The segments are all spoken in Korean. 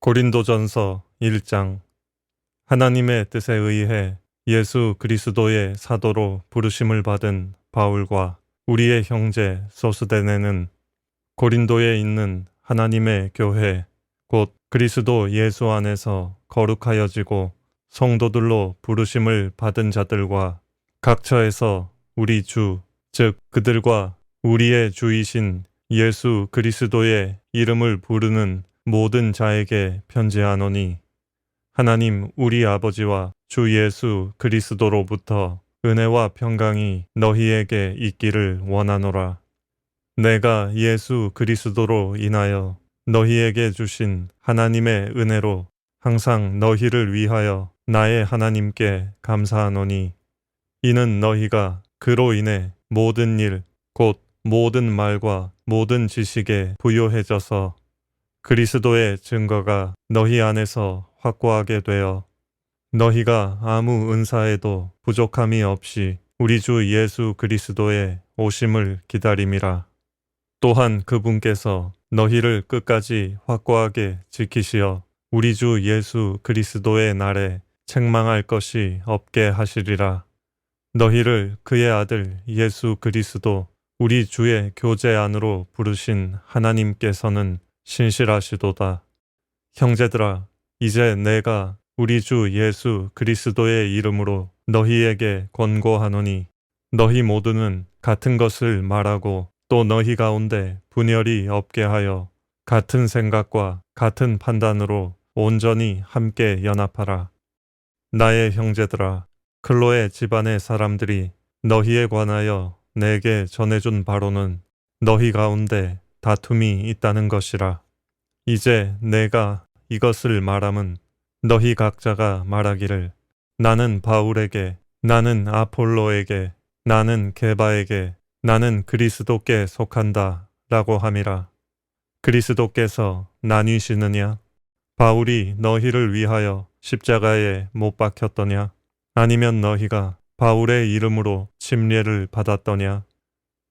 고린도전서 1장. 하나님의 뜻에 의해 예수 그리스도의 사도로 부르심을 받은 바울과 우리의 형제 소스데네는 고린도에 있는 하나님의 교회 곧 그리스도 예수 안에서 거룩하여지고 성도들로 부르심을 받은 자들과 각처에서 우리 주, 즉 그들과 우리의 주이신 예수 그리스도의 이름을 부르는 모든 자에게 편지하노니, 하나님 우리 아버지와 주 예수 그리스도로부터 은혜와 평강이 너희에게 있기를 원하노라. 내가 예수 그리스도로 인하여 너희에게 주신 하나님의 은혜로 항상 너희를 위하여 나의 하나님께 감사하노니, 이는 너희가 그로 인해 모든 일, 곧 모든 말과 모든 지식에 부요해져서 그리스도의 증거가 너희 안에서 확고하게 되어 너희가 아무 은사에도 부족함이 없이 우리 주 예수 그리스도의 오심을 기다림이라. 또한 그분께서 너희를 끝까지 확고하게 지키시어 우리 주 예수 그리스도의 날에 책망할 것이 없게 하시리라. 너희를 그의 아들 예수 그리스도 우리 주의 교제 안으로 부르신 하나님께서는 신실하시도다. 형제들아, 이제 내가 우리 주 예수 그리스도의 이름으로 너희에게 권고하노니, 너희 모두는 같은 것을 말하고 또 너희 가운데 분열이 없게 하여 같은 생각과 같은 판단으로 온전히 함께 연합하라. 나의 형제들아, 클로에 집안의 사람들이 너희에 관하여 내게 전해준 바로는 너희 가운데 다툼이 있다는 것이라. 이제 내가 이것을 말함은 너희 각자가 말하기를, 나는 바울에게, 나는 아폴로에게, 나는 게바에게, 나는 그리스도께 속한다 라고 함이라. 그리스도께서 나뉘시느냐? 바울이 너희를 위하여 십자가에 못 박혔더냐? 아니면 너희가 바울의 이름으로 침례를 받았더냐?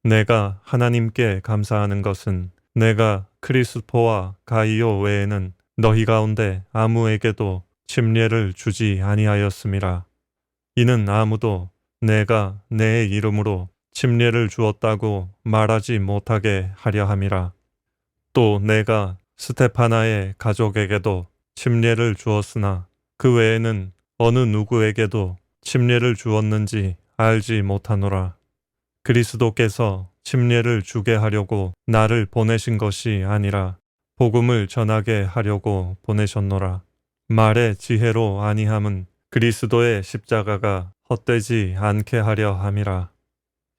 내가 하나님께 감사하는 것은 내가 크리스포와 가이오 외에는 너희 가운데 아무에게도 침례를 주지 아니하였음이라. 이는 아무도 내가 내 이름으로 침례를 주었다고 말하지 못하게 하려 함이라. 또 내가 스테파나의 가족에게도 침례를 주었으나 그 외에는 어느 누구에게도 침례를 주었는지 알지 못하노라. 그리스도께서 침례를 주게 하려고 나를 보내신 것이 아니라 복음을 전하게 하려고 보내셨노라. 말의 지혜로 아니함은 그리스도의 십자가가 헛되지 않게 하려 함이라.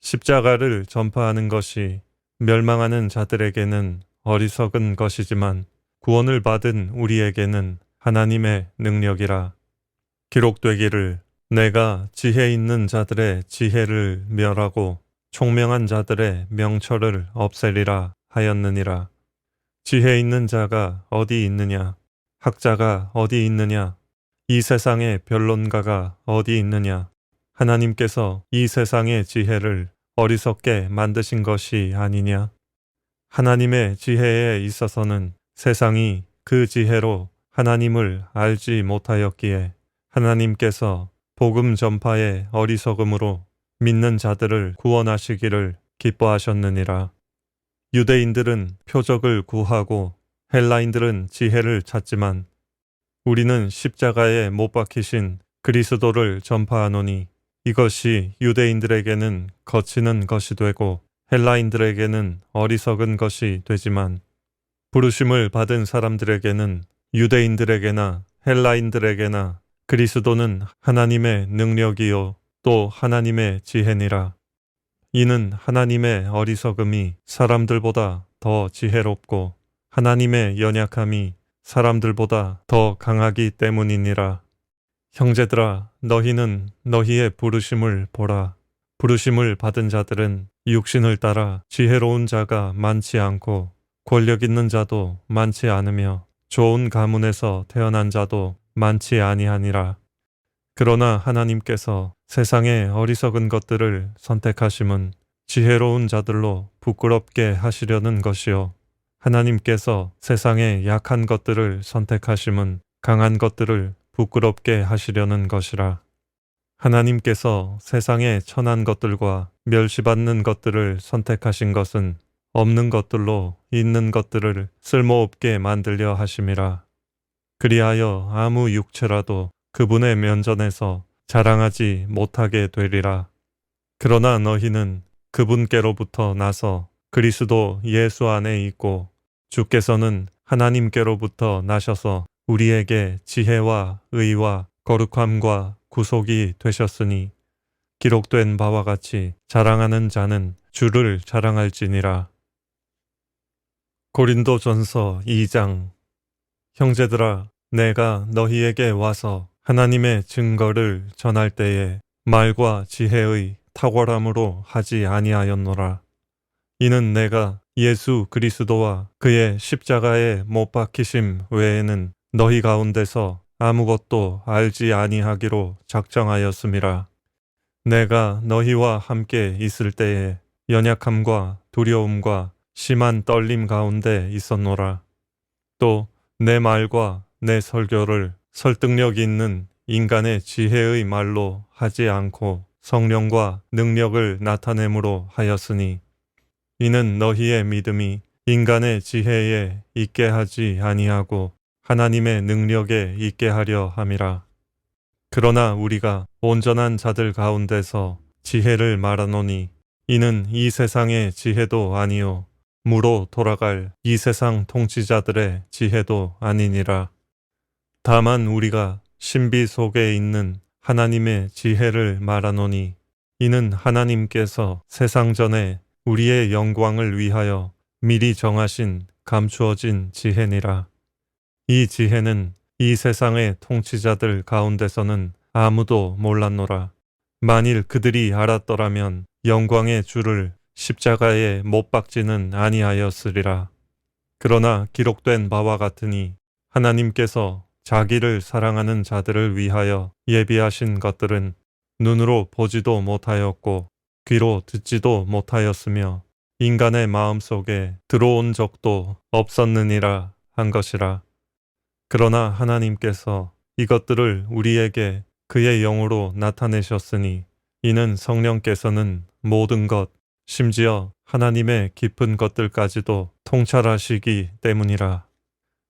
십자가를 전파하는 것이 멸망하는 자들에게는 어리석은 것이지만 구원을 받은 우리에게는 하나님의 능력이라. 기록되기를, 내가 지혜 있는 자들의 지혜를 멸하고 총명한 자들의 명철을 없애리라 하였느니라. 지혜 있는 자가 어디 있느냐? 학자가 어디 있느냐? 이 세상의 변론가가 어디 있느냐? 하나님께서 이 세상의 지혜를 어리석게 만드신 것이 아니냐? 하나님의 지혜에 있어서는 세상이 그 지혜로 하나님을 알지 못하였기에 하나님께서 복음 전파의 어리석음으로 믿는 자들을 구원하시기를 기뻐하셨느니라. 유대인들은 표적을 구하고 헬라인들은 지혜를 찾지만 우리는 십자가에 못 박히신 그리스도를 전파하노니, 이것이 유대인들에게는 거치는 것이 되고 헬라인들에게는 어리석은 것이 되지만 부르심을 받은 사람들에게는, 유대인들에게나 헬라인들에게나 그리스도는 하나님의 능력이요 또 하나님의 지혜니라. 이는 하나님의 어리석음이 사람들보다 더 지혜롭고 하나님의 연약함이 사람들보다 더 강하기 때문이니라. 형제들아, 너희는 너희의 부르심을 보라. 부르심을 받은 자들은 육신을 따라 지혜로운 자가 많지 않고 권력 있는 자도 많지 않으며 좋은 가문에서 태어난 자도 많지 아니하니라. 그러나 하나님께서 세상의 어리석은 것들을 선택하심은 지혜로운 자들로 부끄럽게 하시려는 것이요, 하나님께서 세상의 약한 것들을 선택하심은 강한 것들을 부끄럽게 하시려는 것이라. 하나님께서 세상의 천한 것들과 멸시받는 것들을 선택하신 것은 없는 것들로 있는 것들을 쓸모없게 만들려 하심이라. 그리하여 아무 육체라도 그분의 면전에서 자랑하지 못하게 되리라. 그러나 너희는 그분께로부터 나서 그리스도 예수 안에 있고 주께서는 하나님께로부터 나셔서 우리에게 지혜와 의와 거룩함과 구속이 되셨으니 기록된 바와 같이 자랑하는 자는 주를 자랑할지니라. 고린도전서 2장. 형제들아, 내가 너희에게 와서 하나님의 증거를 전할 때에 말과 지혜의 탁월함으로 하지 아니하였노라. 이는 내가 예수 그리스도와 그의 십자가에 못 박히심 외에는 너희 가운데서 아무것도 알지 아니하기로 작정하였음이라. 내가 너희와 함께 있을 때에 연약함과 두려움과 심한 떨림 가운데 있었노라. 또 내 말과 내 설교를 설득력 있는 인간의 지혜의 말로 하지 않고 성령과 능력을 나타내므로 하였으니 이는 너희의 믿음이 인간의 지혜에 있게 하지 아니하고 하나님의 능력에 있게 하려 함이라. 그러나 우리가 온전한 자들 가운데서 지혜를 말하노니 이는 이 세상의 지혜도 아니요 무로 돌아갈 이 세상 통치자들의 지혜도 아니니라. 다만 우리가 신비 속에 있는 하나님의 지혜를 말하노니 이는 하나님께서 세상 전에 우리의 영광을 위하여 미리 정하신 감추어진 지혜니라. 이 지혜는 이 세상의 통치자들 가운데서는 아무도 몰랐노라. 만일 그들이 알았더라면 영광의 주를 십자가에 못 박지는 아니하였으리라. 그러나 기록된 바와 같으니 하나님께서 자기를 사랑하는 자들을 위하여 예비하신 것들은 눈으로 보지도 못하였고 귀로 듣지도 못하였으며 인간의 마음속에 들어온 적도 없었느니라 한 것이라. 그러나 하나님께서 이것들을 우리에게 그의 영으로 나타내셨으니 이는 성령께서는 모든 것 심지어 하나님의 깊은 것들까지도 통찰하시기 때문이라.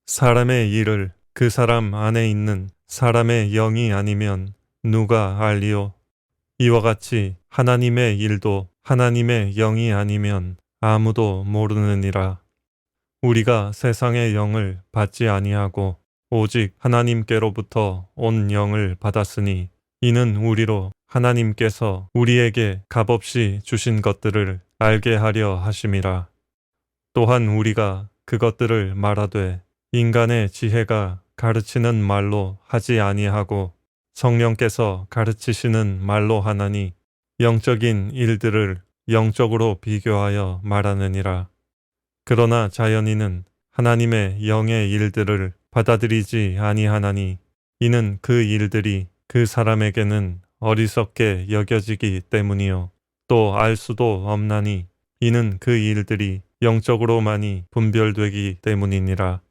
사람의 일을 그 사람 안에 있는 사람의 영이 아니면 누가 알리요? 이와 같이 하나님의 일도 하나님의 영이 아니면 아무도 모르느니라. 우리가 세상의 영을 받지 아니하고 오직 하나님께로부터 온 영을 받았으니 이는 우리로 하나님께서 우리에게 값없이 주신 것들을 알게 하려 하심이라. 또한 우리가 그것들을 말하되 인간의 지혜가 가르치는 말로 하지 아니하고 성령께서 가르치시는 말로 하나니 영적인 일들을 영적으로 비교하여 말하느니라. 그러나 자연인은 하나님의 영의 일들을 받아들이지 아니하나니 이는 그 일들이 그 사람에게는 어리석게 여겨지기 때문이요 또 알 수도 없나니 이는 그 일들이 영적으로만이 분별되기 때문이니라.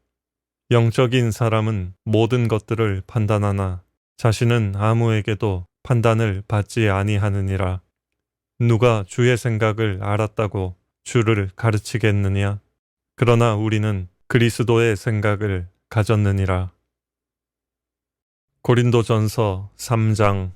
영적인 사람은 모든 것들을 판단하나 자신은 아무에게도 판단을 받지 아니하느니라. 누가 주의 생각을 알았다고 주를 가르치겠느냐? 그러나 우리는 그리스도의 생각을 가졌느니라. 고린도전서 3장.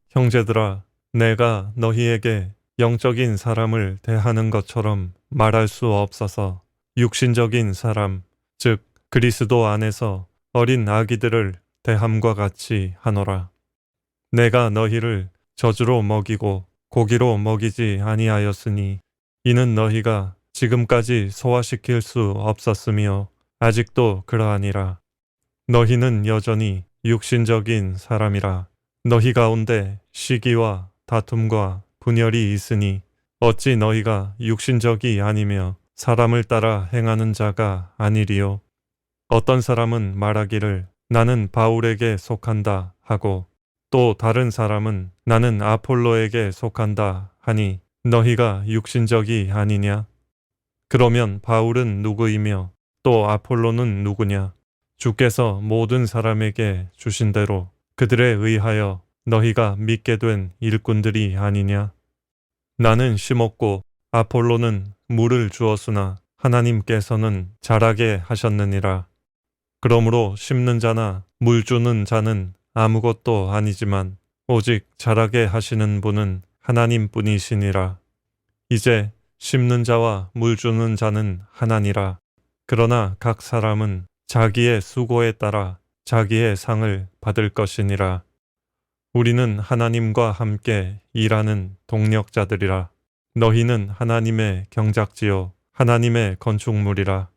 형제들아, 내가 너희에게 영적인 사람을 대하는 것처럼 말할 수 없어서 육신적인 사람, 즉 그리스도 안에서 어린 아기들을 대함과 같이 하노라. 내가 너희를 저주로 먹이고 고기로 먹이지 아니하였으니 이는 너희가 지금까지 소화시킬 수 없었으며 아직도 그러하니라. 너희는 여전히 육신적인 사람이라. 너희 가운데 시기와 다툼과 분열이 있으니 어찌 너희가 육신적이 아니며 사람을 따라 행하는 자가 아니리요. 어떤 사람은 말하기를 나는 바울에게 속한다 하고 또 다른 사람은 나는 아폴로에게 속한다 하니 너희가 육신적이 아니냐? 그러면 바울은 누구이며 또 아폴로는 누구냐? 주께서 모든 사람에게 주신 대로 그들에 의하여 너희가 믿게 된 일꾼들이 아니냐? 나는 심었고 아폴로는 물을 주었으나 하나님께서는 자라게 하셨느니라. 그러므로 심는 자나 물 주는 자는 아무것도 아니지만 오직 자라게 하시는 분은 하나님뿐이시니라. 이제 심는 자와 물 주는 자는 하나니라. 그러나 각 사람은 자기의 수고에 따라 자기의 상을 받을 것이니라. 우리는 하나님과 함께 일하는 동력자들이라. 너희는 하나님의 경작지요 하나님의 건축물이라.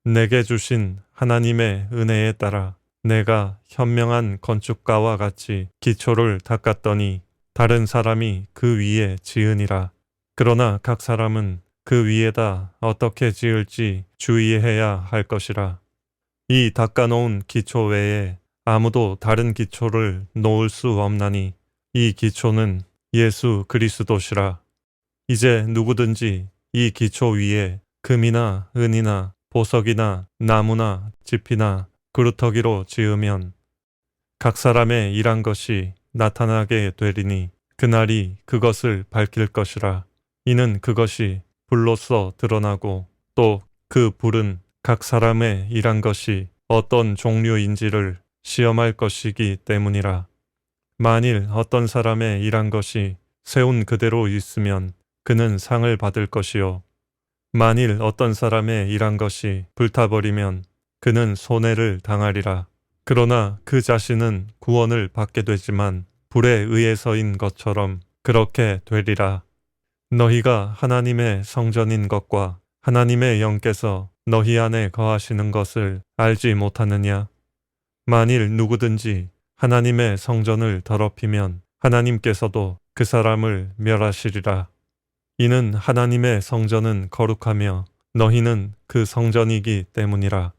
내게 주신 하나님의 은혜에 따라 내가 현명한 건축가와 같이 기초를 닦았더니 다른 사람이 그 위에 지으니라. 그러나 각 사람은 그 위에다 어떻게 지을지 주의해야 할 것이라. 이 닦아놓은 기초 외에 아무도 다른 기초를 놓을 수 없나니 이 기초는 예수 그리스도시라. 이제 누구든지 이 기초 위에 금이나 은이나 보석이나 나무나 짚이나 그루터기로 지으면 각 사람의 일한 것이 나타나게 되리니 그날이 그것을 밝힐 것이라. 이는 그것이 불로써 드러나고 또 그 불은 각 사람의 일한 것이 어떤 종류인지를 시험할 것이기 때문이라. 만일 어떤 사람의 일한 것이 세운 그대로 있으면 그는 상을 받을 것이요. 만일 어떤 사람의 일한 것이 불타버리면 그는 손해를 당하리라. 그러나 그 자신은 구원을 받게 되지만 불에 의해서인 것처럼 그렇게 되리라. 너희가 하나님의 성전인 것과 하나님의 영께서 너희 안에 거하시는 것을 알지 못하느냐? 만일 누구든지 하나님의 성전을 더럽히면 하나님께서도 그 사람을 멸하시리라. 이는 하나님의 성전은 거룩하며 너희는 그 성전이기 때문이라.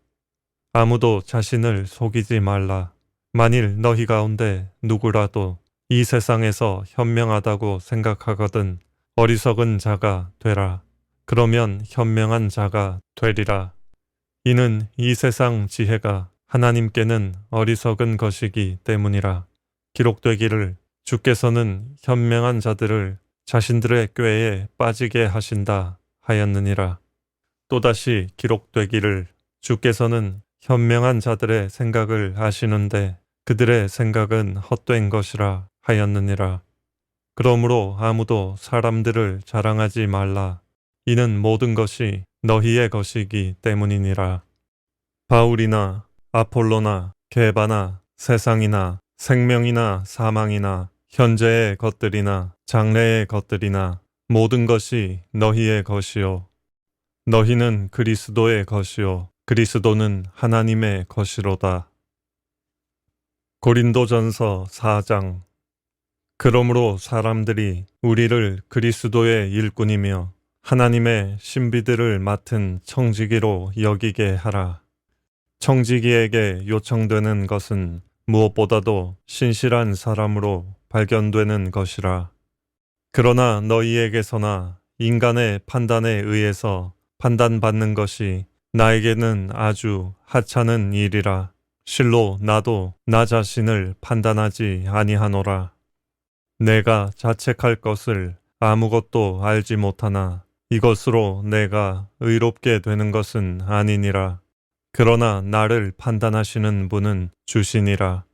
아무도 자신을 속이지 말라. 만일 너희 가운데 누구라도 이 세상에서 현명하다고 생각하거든 어리석은 자가 되라. 그러면 현명한 자가 되리라. 이는 이 세상 지혜가 하나님께는 어리석은 것이기 때문이라. 기록되기를 주께서는 현명한 자들을 자신들의 꾀에 빠지게 하신다 하였느니라. 또다시 기록되기를 주께서는 현명한 자들의 생각을 아시는데 그들의 생각은 헛된 것이라 하였느니라. 그러므로 아무도 사람들을 자랑하지 말라. 이는 모든 것이 너희의 것이기 때문이니라. 바울이나 아폴로나 게바나 세상이나 생명이나 사망이나 현재의 것들이나 장래의 것들이나 모든 것이 너희의 것이요. 너희는 그리스도의 것이요. 그리스도는 하나님의 것이로다. 고린도전서 4장. 그러므로 사람들이 우리를 그리스도의 일꾼이며 하나님의 신비들을 맡은 청지기로 여기게 하라. 청지기에게 요청되는 것은 무엇보다도 신실한 사람으로 발견되는 것이라. 그러나 너희에게서나 인간의 판단에 의해서 판단받는 것이 나에게는 아주 하찮은 일이라. 실로 나도 나 자신을 판단하지 아니하노라. 내가 자책할 것을 아무것도 알지 못하나 이것으로 내가 의롭게 되는 것은 아니니라. 그러나 나를 판단하시는 분은 주시니라.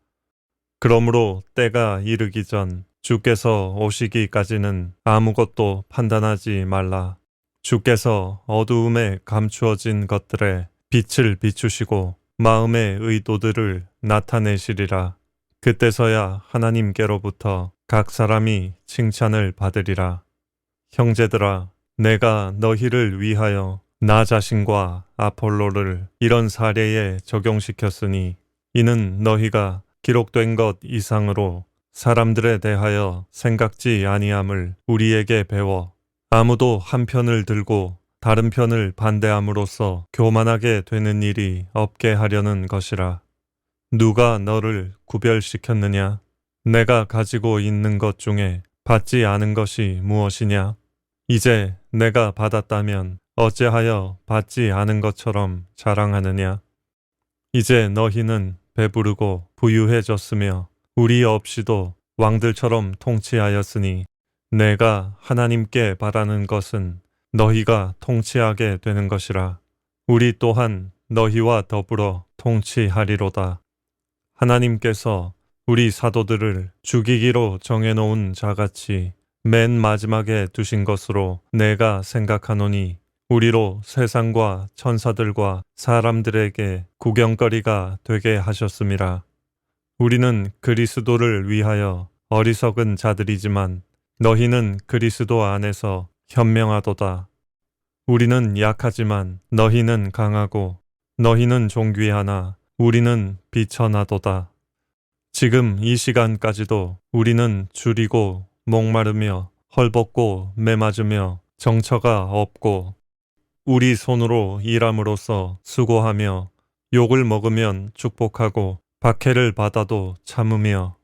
그러므로 때가 이르기 전 주께서 오시기까지는 아무것도 판단하지 말라. 주께서 어두움에 감추어진 것들에 빛을 비추시고 마음의 의도들을 나타내시리라. 그때서야 하나님께로부터 각 사람이 칭찬을 받으리라. 형제들아, 내가 너희를 위하여 나 자신과 아폴로를 이런 사례에 적용시켰으니 이는 너희가 기록된 것 이상으로 사람들에 대하여 생각지 아니함을 우리에게 배워 아무도 한 편을 들고 다른 편을 반대함으로써 교만하게 되는 일이 없게 하려는 것이라. 누가 너를 구별시켰느냐? 내가 가지고 있는 것 중에 받지 않은 것이 무엇이냐? 이제 내가 받았다면 어찌하여 받지 않은 것처럼 자랑하느냐? 이제 너희는 배부르고 부유해졌으며 우리 없이도 왕들처럼 통치하였으니 내가 하나님께 바라는 것은 너희가 통치하게 되는 것이라. 우리 또한 너희와 더불어 통치하리로다. 하나님께서 우리 사도들을 죽이기로 정해놓은 자같이 맨 마지막에 두신 것으로 내가 생각하노니 우리로 세상과 천사들과 사람들에게 구경거리가 되게 하셨음이라. 우리는 그리스도를 위하여 어리석은 자들이지만 너희는 그리스도 안에서 현명하도다. 우리는 약하지만 너희는 강하고 너희는 존귀하나 우리는 비천하도다. 지금 이 시간까지도 우리는 줄이고 목마르며 헐벗고 매맞으며 정처가 없고 우리 손으로 일함으로써 수고하며 욕을 먹으면 축복하고 박해를 받아도 참으며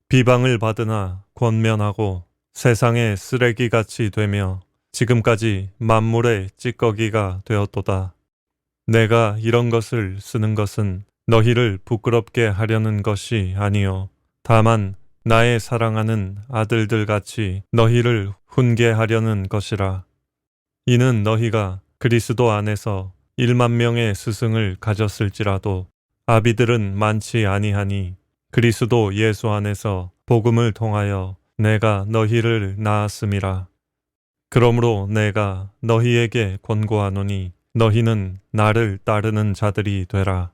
비방을 받으나 권면하고 세상의 쓰레기같이 되며 지금까지 만물의 찌꺼기가 되었도다. 내가 이런 것을 쓰는 것은 너희를 부끄럽게 하려는 것이 아니요 다만 나의 사랑하는 아들들 같이 너희를 훈계하려는 것이라. 이는 너희가 그리스도 안에서 1만 명의 스승을 가졌을지라도 아비들은 많지 아니하니 그리스도 예수 안에서 복음을 통하여 내가 너희를 낳았음이라. 그러므로 내가 너희에게 권고하노니 너희는 나를 따르는 자들이 되라.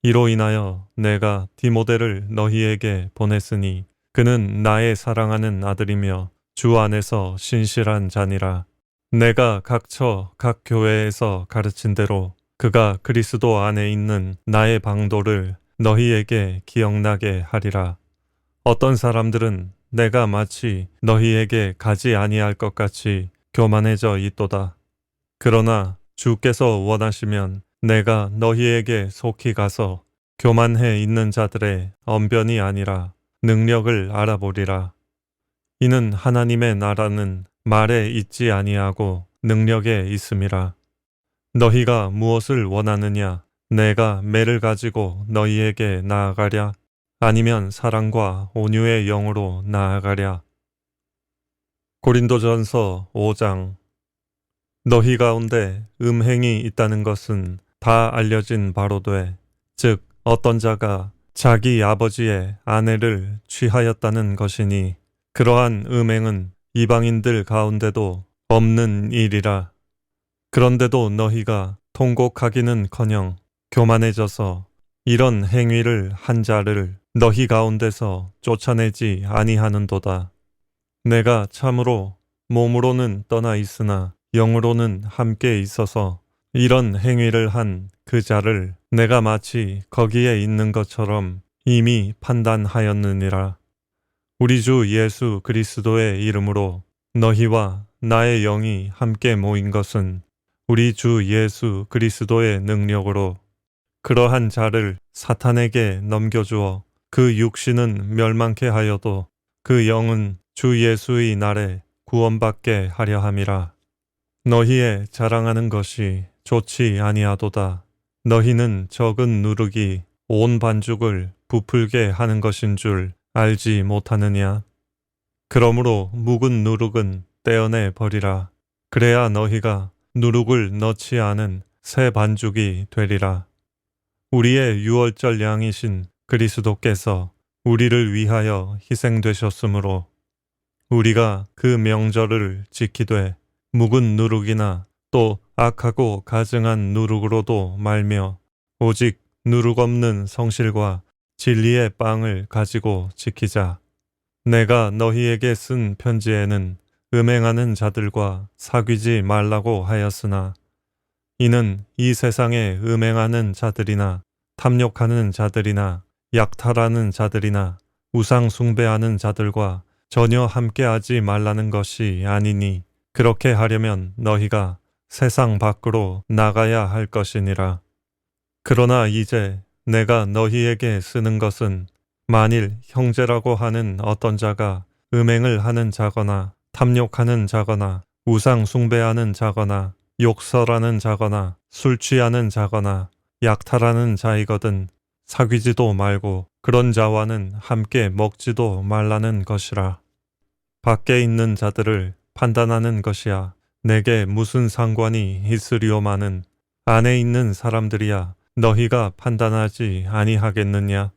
이로 인하여 내가 디모데를 너희에게 보냈으니 그는 나의 사랑하는 아들이며 주 안에서 신실한 자니라. 내가 각처 각 교회에서 가르친 대로 그가 그리스도 안에 있는 나의 방도를 너희에게 기억나게 하리라. 어떤 사람들은 내가 마치 너희에게 가지 아니할 것 같이 교만해져 있도다. 그러나 주께서 원하시면 내가 너희에게 속히 가서 교만해 있는 자들의 언변이 아니라 능력을 알아보리라. 이는 하나님의 나라는 말에 있지 아니하고 능력에 있음이라. 너희가 무엇을 원하느냐? 내가 매를 가지고 너희에게 나아가랴? 아니면 사랑과 온유의 영으로 나아가랴? 고린도전서 5장. 너희 가운데 음행이 있다는 것은 다 알려진 바로 돼. 즉 어떤 자가 자기 아버지의 아내를 취하였다는 것이니 그러한 음행은 이방인들 가운데도 없는 일이라. 그런데도 너희가 통곡하기는커녕 교만해져서 이런 행위를 한 자를 너희 가운데서 쫓아내지 아니하는도다. 내가 참으로 몸으로는 떠나 있으나 영으로는 함께 있어서 이런 행위를 한 그 자를 내가 마치 거기에 있는 것처럼 이미 판단하였느니라. 우리 주 예수 그리스도의 이름으로 너희와 나의 영이 함께 모인 것은 우리 주 예수 그리스도의 능력으로 그러한 자를 사탄에게 넘겨주어 그 육신은 멸망케 하여도 그 영은 주 예수의 날에 구원받게 하려 함이라. 너희의 자랑하는 것이 좋지 아니하도다. 너희는 적은 누룩이 온 반죽을 부풀게 하는 것인 줄 알지 못하느냐? 그러므로 묵은 누룩은 떼어내 버리라. 그래야 너희가 누룩을 넣지 않은 새 반죽이 되리라. 우리의 유월절 양이신 그리스도께서 우리를 위하여 희생되셨으므로 우리가 그 명절을 지키되 묵은 누룩이나 또 악하고 가증한 누룩으로도 말며 오직 누룩 없는 성실과 진리의 빵을 가지고 지키자. 내가 너희에게 쓴 편지에는 음행하는 자들과 사귀지 말라고 하였으나 이는 이 세상에 음행하는 자들이나 탐욕하는 자들이나 약탈하는 자들이나 우상 숭배하는 자들과 전혀 함께하지 말라는 것이 아니니 그렇게 하려면 너희가 세상 밖으로 나가야 할 것이니라. 그러나 이제 내가 너희에게 쓰는 것은 만일 형제라고 하는 어떤 자가 음행을 하는 자거나 탐욕하는 자거나 우상 숭배하는 자거나 욕설하는 자거나 술 취하는 자거나 약탈하는 자이거든 사귀지도 말고 그런 자와는 함께 먹지도 말라는 것이라. 밖에 있는 자들을 판단하는 것이야 내게 무슨 상관이 있으리오마는 안에 있는 사람들이야 너희가 판단하지 아니하겠느냐.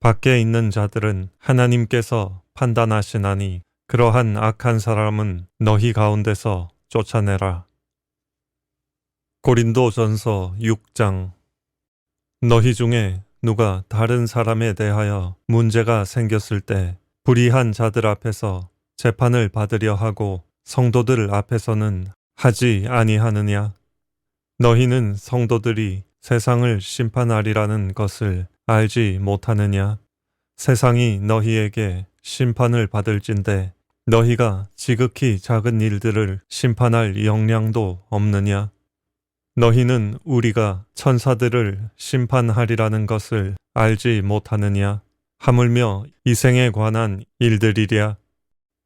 밖에 있는 자들은 하나님께서 판단하시나니 그러한 악한 사람은 너희 가운데서 쫓아내라. 고린도전서 6장. 너희 중에 누가 다른 사람에 대하여 문제가 생겼을 때 불의한 자들 앞에서 재판을 받으려 하고 성도들 앞에서는 하지 아니하느냐. 너희는 성도들이 세상을 심판하리라는 것을 알지 못하느냐. 세상이 너희에게 심판을 받을진대 너희가 지극히 작은 일들을 심판할 역량도 없느냐. 너희는 우리가 천사들을 심판하리라는 것을 알지 못하느냐. 하물며 이생에 관한 일들이랴.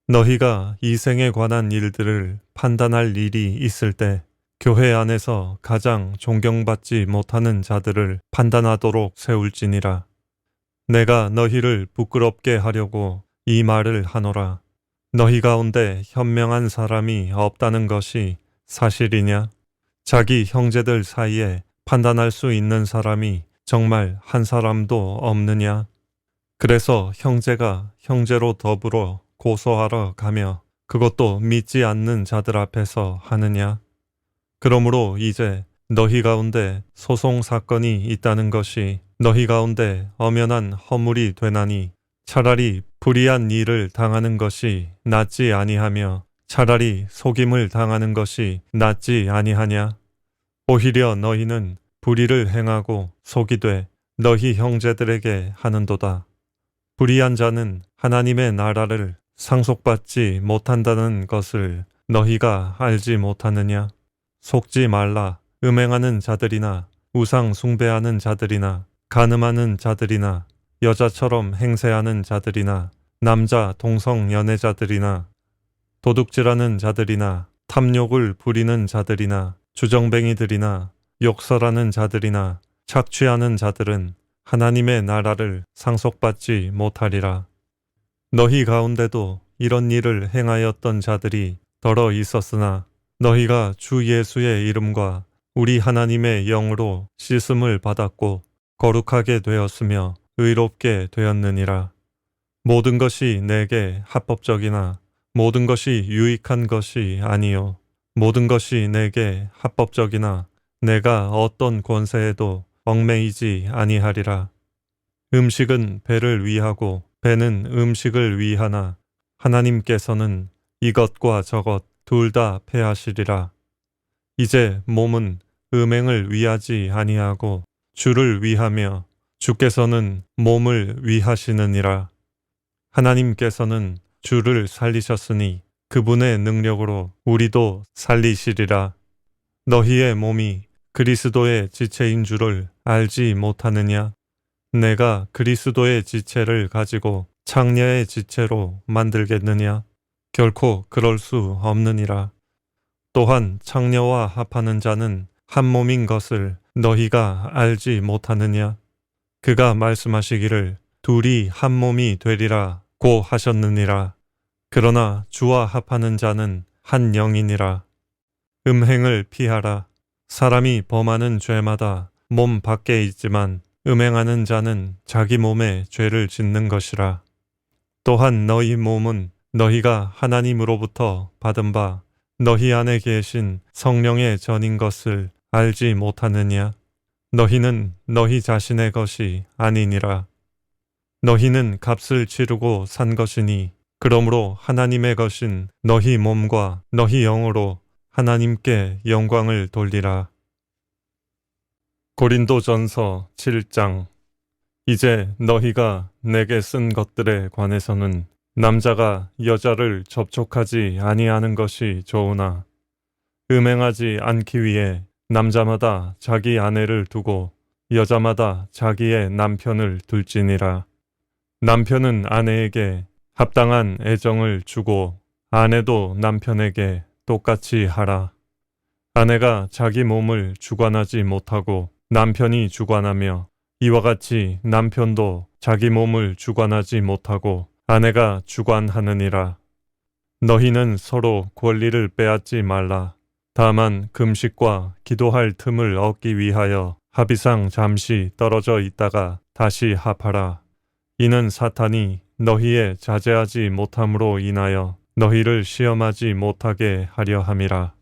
너희가 이생에 관한 일들을 판단할 일이 있을 때 교회 안에서 가장 존경받지 못하는 자들을 판단하도록 세울지니라. 내가 너희를 부끄럽게 하려고 이 말을 하노라. 너희 가운데 현명한 사람이 없다는 것이 사실이냐? 자기 형제들 사이에 판단할 수 있는 사람이 정말 한 사람도 없느냐? 그래서 형제가 형제로 더불어 고소하러 가며 그것도 믿지 않는 자들 앞에서 하느냐? 그러므로 이제 너희 가운데 소송 사건이 있다는 것이 너희 가운데 엄연한 허물이 되나니 차라리 불의한 일을 당하는 것이 낫지 아니하며 차라리 속임을 당하는 것이 낫지 아니하냐. 오히려 너희는 불의를 행하고 속이되 너희 형제들에게 하는도다. 불의한 자는 하나님의 나라를 상속받지 못한다는 것을 너희가 알지 못하느냐. 속지 말라. 음행하는 자들이나 우상 숭배하는 자들이나 간음하는 자들이나 여자처럼 행세하는 자들이나 남자 동성 연애자들이나 도둑질하는 자들이나 탐욕을 부리는 자들이나 주정뱅이들이나 욕설하는 자들이나 착취하는 자들은 하나님의 나라를 상속받지 못하리라. 너희 가운데도 이런 일을 행하였던 자들이 더러 있었으나 너희가 주 예수의 이름과 우리 하나님의 영으로 씻음을 받았고 거룩하게 되었으며 의롭게 되었느니라. 모든 것이 내게 합법적이나 모든 것이 유익한 것이 아니요 모든 것이 내게 합법적이나 내가 어떤 권세에도 얽매이지 아니하리라. 음식은 배를 위하고 배는 음식을 위하나 하나님께서는 이것과 저것 둘 다 패하시리라. 이제 몸은 음행을 위하지 아니하고 주를 위하며 주께서는 몸을 위하시느니라. 하나님께서는 주를 살리셨으니 그분의 능력으로 우리도 살리시리라. 너희의 몸이 그리스도의 지체인 줄을 알지 못하느냐? 내가 그리스도의 지체를 가지고 창녀의 지체로 만들겠느냐? 결코 그럴 수 없느니라. 또한 창녀와 합하는 자는 한 몸인 것을 너희가 알지 못하느냐? 그가 말씀하시기를 둘이 한 몸이 되리라 고 하셨느니라. 그러나 주와 합하는 자는 한 영이니라. 음행을 피하라. 사람이 범하는 죄마다 몸 밖에 있지만 음행하는 자는 자기 몸에 죄를 짓는 것이라. 또한 너희 몸은 너희가 하나님으로부터 받은 바 너희 안에 계신 성령의 전인 것을 알지 못하느냐? 너희는 너희 자신의 것이 아니니라. 너희는 값을 치르고 산 것이니 그러므로 하나님의 것인 너희 몸과 너희 영으로 하나님께 영광을 돌리라. 고린도전서 7장. 이제 너희가 내게 쓴 것들에 관해서는 남자가 여자를 접촉하지 아니하는 것이 좋으나 음행하지 않기 위해 남자마다 자기 아내를 두고 여자마다 자기의 남편을 둘지니라. 남편은 아내에게 합당한 애정을 주고 아내도 남편에게 똑같이 하라. 아내가 자기 몸을 주관하지 못하고 남편이 주관하며 이와 같이 남편도 자기 몸을 주관하지 못하고 아내가 주관하느니라. 너희는 서로 권리를 빼앗지 말라. 다만 금식과 기도할 틈을 얻기 위하여 합의상 잠시 떨어져 있다가 다시 합하라. 이는 사탄이 너희의 자제하지 못함으로 인하여 너희를 시험하지 못하게 하려 함이라.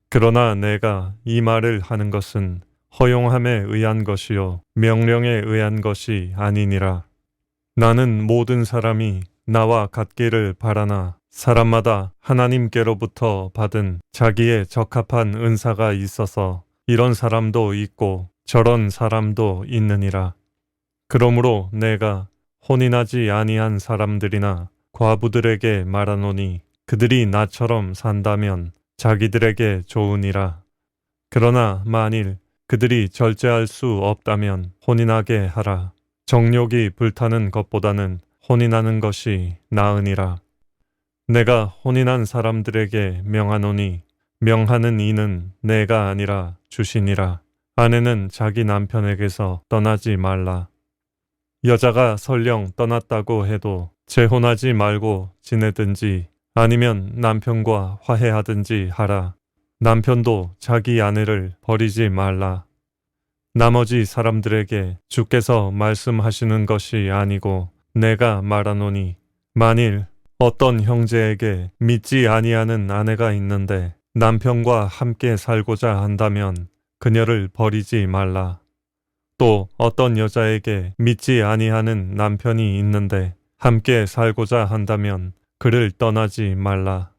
그러나 내가 이 말을 하는 것은 허용함에 의한 것이요 명령에 의한 것이 아니니라. 나는 모든 사람이 나와 같기를 바라나 사람마다 하나님께로부터 받은 자기의 적합한 은사가 있어서 이런 사람도 있고 저런 사람도 있느니라. 그러므로 내가 혼인하지 아니한 사람들이나 과부들에게 말하노니 그들이 나처럼 산다면 자기들에게 좋으니라. 그러나 만일 그들이 절제할 수 없다면 혼인하게 하라. 정욕이 불타는 것보다는 혼인하는 것이 나으니라. 내가 혼인한 사람들에게 명하노니 명하는 이는 내가 아니라 주시니라. 아내는 자기 남편에게서 떠나지 말라. 여자가 설령 떠났다고 해도 재혼하지 말고 지내든지 아니면 남편과 화해하든지 하라. 남편도 자기 아내를 버리지 말라. 나머지 사람들에게 주께서 말씀하시는 것이 아니고 내가 말하노니 만일 어떤 형제에게 믿지 아니하는 아내가 있는데 남편과 함께 살고자 한다면 그녀를 버리지 말라. 또 어떤 여자에게 믿지 아니하는 남편이 있는데 함께 살고자 한다면 그를 떠나지 말라.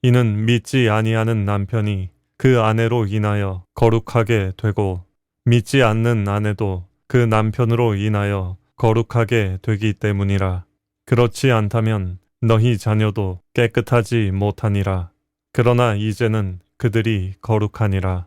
이는 믿지 아니하는 남편이 그 아내로 인하여 거룩하게 되고 믿지 않는 아내도 그 남편으로 인하여 거룩하게 되기 때문이라. 그렇지 않다면 너희 자녀도 깨끗하지 못하니라. 그러나 이제는 그들이 거룩하니라.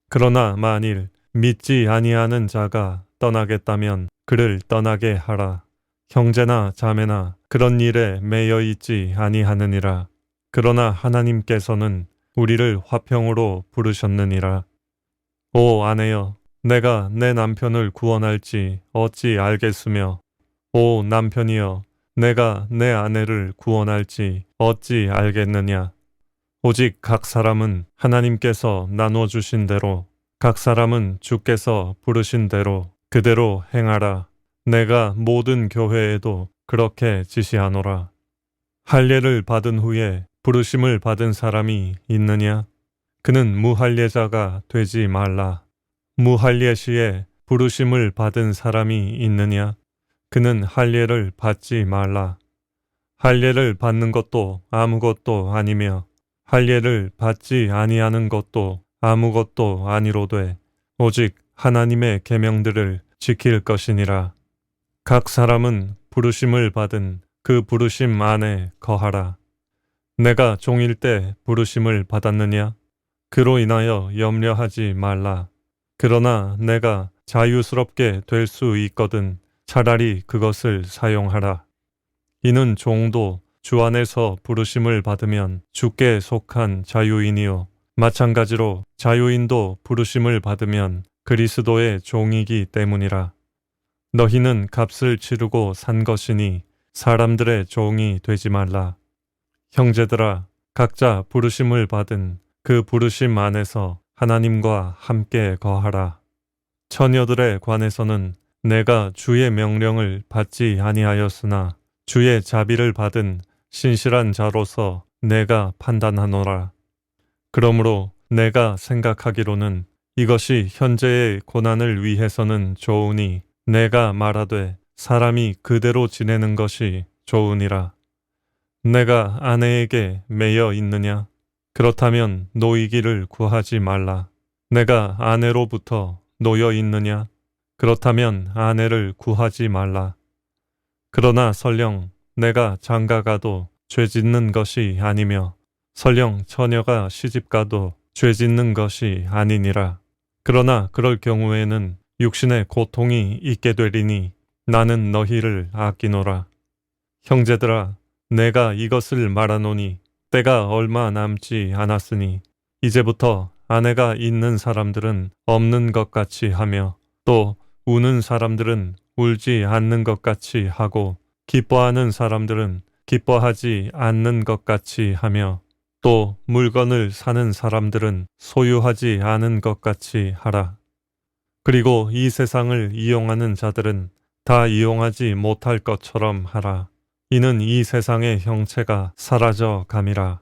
그러나 만일 믿지 아니하는 자가 떠나겠다면 그를 떠나게 하라. 형제나 자매나 그런 일에 매여 있지 아니하느니라. 그러나 하나님께서는 우리를 화평으로 부르셨느니라. 오 아내여, 내가 내 남편을 구원할지 어찌 알겠으며, 오 남편이여, 내가 내 아내를 구원할지 어찌 알겠느냐. 오직 각 사람은 하나님께서 나눠주신 대로, 각 사람은 주께서 부르신 대로 그대로 행하라. 내가 모든 교회에도 그렇게 지시하노라. 할례를 받은 후에 부르심을 받은 사람이 있느냐? 그는 무할례자가 되지 말라. 무할례 시에 부르심을 받은 사람이 있느냐? 그는 할례를 받지 말라. 할례를 받는 것도 아무것도 아니며 할례를 받지 아니하는 것도 아무것도 아니로되 오직 하나님의 계명들을 지킬 것이니라. 각 사람은 부르심을 받은 그 부르심 안에 거하라. 내가 종일 때 부르심을 받았느냐? 그로 인하여 염려하지 말라. 그러나 내가 자유스럽게 될 수 있거든 차라리 그것을 사용하라. 이는 종도 주 안에서 부르심을 받으면 주께 속한 자유인이요 마찬가지로 자유인도 부르심을 받으면 그리스도의 종이기 때문이라. 너희는 값을 치르고 산 것이니 사람들의 종이 되지 말라. 형제들아, 각자 부르심을 받은 그 부르심 안에서 하나님과 함께 거하라. 처녀들에 관해서는 내가 주의 명령을 받지 아니하였으나 주의 자비를 받은 신실한 자로서 내가 판단하노라. 그러므로 내가 생각하기로는 이것이 현재의 고난을 위해서는 좋으니 내가 말하되 사람이 그대로 지내는 것이 좋으니라. 내가 아내에게 매여 있느냐? 그렇다면 노이기를 구하지 말라. 내가 아내로부터 놓여 있느냐? 그렇다면 아내를 구하지 말라. 그러나 설령 내가 장가가도 죄 짓는 것이 아니며 설령 처녀가 시집가도 죄 짓는 것이 아니니라. 그러나 그럴 경우에는 육신의 고통이 있게 되리니 나는 너희를 아끼노라. 형제들아, 내가 이것을 말하노니 때가 얼마 남지 않았으니 이제부터 아내가 있는 사람들은 없는 것 같이 하며 또 우는 사람들은 울지 않는 것 같이 하고 기뻐하는 사람들은 기뻐하지 않는 것 같이 하며 또 물건을 사는 사람들은 소유하지 않은 것 같이 하라. 그리고 이 세상을 이용하는 자들은 다 이용하지 못할 것처럼 하라. 이는 이 세상의 형체가 사라져 감이라.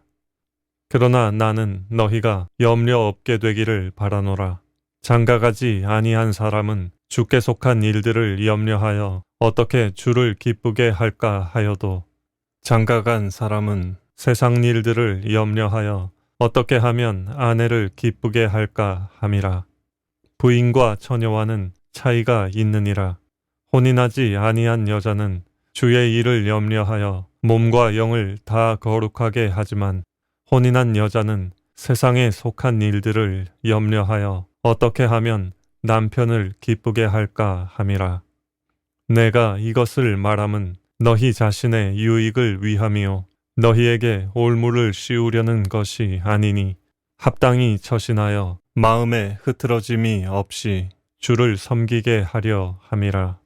그러나 나는 너희가 염려 없게 되기를 바라노라. 장가가지 아니한 사람은 주께 속한 일들을 염려하여 어떻게 주를 기쁘게 할까 하여도 장가간 사람은 세상 일들을 염려하여 어떻게 하면 아내를 기쁘게 할까 함이라. 부인과 처녀와는 차이가 있느니라. 혼인하지 아니한 여자는 주의 일을 염려하여 몸과 영을 다 거룩하게 하지만 혼인한 여자는 세상에 속한 일들을 염려하여 어떻게 하면 남편을 기쁘게 할까 함이라. 내가 이것을 말함은 너희 자신의 유익을 위함이요 너희에게 올무를 씌우려는 것이 아니니 합당히 처신하여 마음에 흐트러짐이 없이 주를 섬기게 하려 함이라.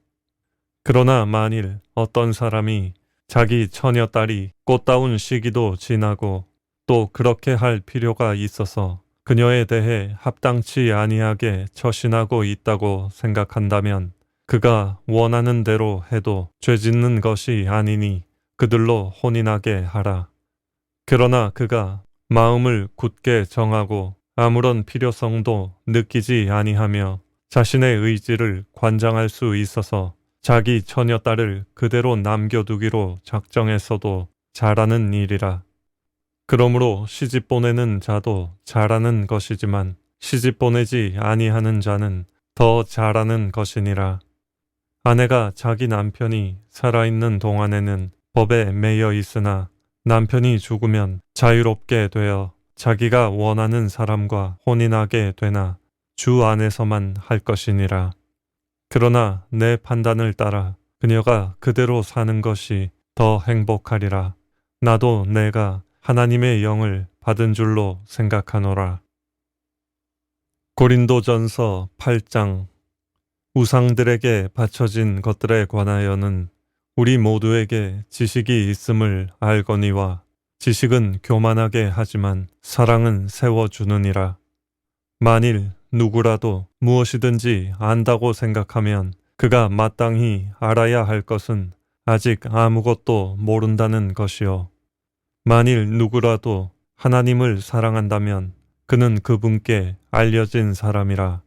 그러나 만일 어떤 사람이 자기 처녀딸이 꽃다운 시기도 지나고 또 그렇게 할 필요가 있어서 그녀에 대해 합당치 아니하게 처신하고 있다고 생각한다면 그가 원하는 대로 해도 죄짓는 것이 아니니 그들로 혼인하게 하라. 그러나 그가 마음을 굳게 정하고 아무런 필요성도 느끼지 아니하며 자신의 의지를 관장할 수 있어서 자기 처녀딸을 그대로 남겨두기로 작정했어도 잘하는 일이라. 그러므로 시집 보내는 자도 잘하는 것이지만 시집 보내지 아니하는 자는 더 잘하는 것이니라. 아내가 자기 남편이 살아있는 동안에는 법에 매여 있으나 남편이 죽으면 자유롭게 되어 자기가 원하는 사람과 혼인하게 되나 주 안에서만 할 것이니라. 그러나 내 판단을 따라 그녀가 그대로 사는 것이 더 행복하리라. 나도 내가 하나님의 영을 받은 줄로 생각하노라. 고린도전서 8장. 우상들에게 바쳐진 것들에 관하여는 우리 모두에게 지식이 있음을 알거니와 지식은 교만하게 하지만 사랑은 세워주느니라. 만일 누구라도 무엇이든지 안다고 생각하면 그가 마땅히 알아야 할 것은 아직 아무것도 모른다는 것이요. 만일 누구라도 하나님을 사랑한다면 그는 그분께 알려진 사람이라.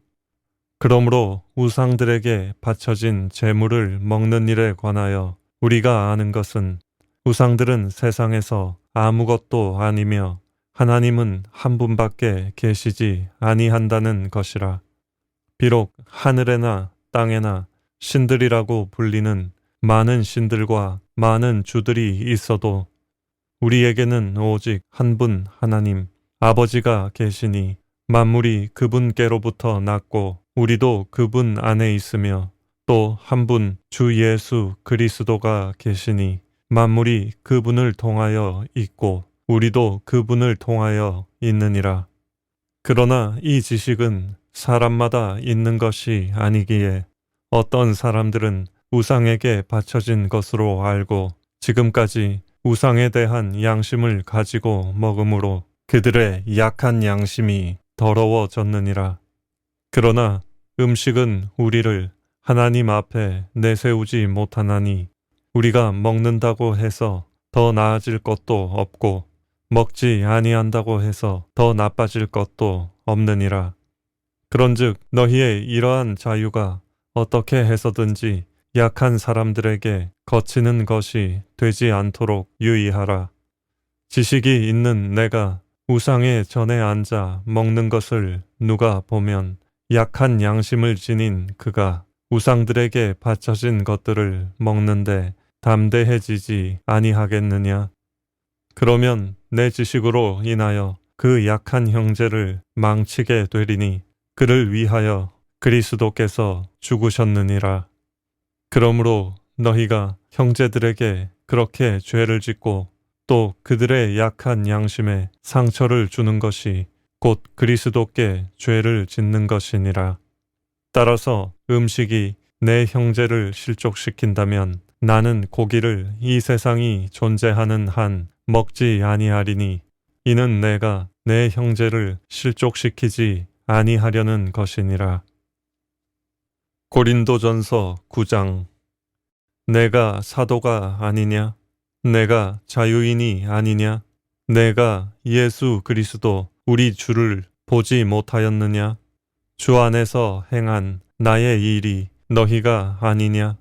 그러므로 우상들에게 바쳐진 제물을 먹는 일에 관하여 우리가 아는 것은 우상들은 세상에서 아무것도 아니며 하나님은 한 분밖에 계시지 아니한다는 것이라. 비록 하늘에나 땅에나 신들이라고 불리는 많은 신들과 많은 주들이 있어도 우리에게는 오직 한 분 하나님 아버지가 계시니 만물이 그분께로부터 났고 우리도 그분 안에 있으며 또 한 분 주 예수 그리스도가 계시니 만물이 그분을 통하여 있고 우리도 그분을 통하여 있느니라. 그러나 이 지식은 사람마다 있는 것이 아니기에 어떤 사람들은 우상에게 바쳐진 것으로 알고 지금까지 우상에 대한 양심을 가지고 먹음으로 그들의 약한 양심이 더러워졌느니라. 그러나 음식은 우리를 하나님 앞에 내세우지 못하나니 우리가 먹는다고 해서 더 나아질 것도 없고 먹지 아니한다고 해서 더 나빠질 것도 없느니라. 그런즉 너희의 이러한 자유가 어떻게 해서든지 약한 사람들에게 거치는 것이 되지 않도록 유의하라. 지식이 있는 내가 우상의 전에 앉아 먹는 것을 누가 보면 약한 양심을 지닌 그가 우상들에게 바쳐진 것들을 먹는데 담대해지지 아니하겠느냐. 그러면 내 지식으로 인하여 그 약한 형제를 망치게 되리니 그를 위하여 그리스도께서 죽으셨느니라. 그러므로 너희가 형제들에게 그렇게 죄를 짓고 또 그들의 약한 양심에 상처를 주는 것이 곧 그리스도께 죄를 짓는 것이니라. 따라서 음식이 내 형제를 실족시킨다면 나는 고기를 이 세상이 존재하는 한 먹지 아니하리니 이는 내가 내 형제를 실족시키지 아니하려는 것이니라. 고린도전서 9장. 내가 사도가 아니냐? 내가 자유인이 아니냐? 내가 예수 그리스도 우리 주를 보지 못하였느냐? 주 안에서 행한 나의 일이 너희가 아니냐?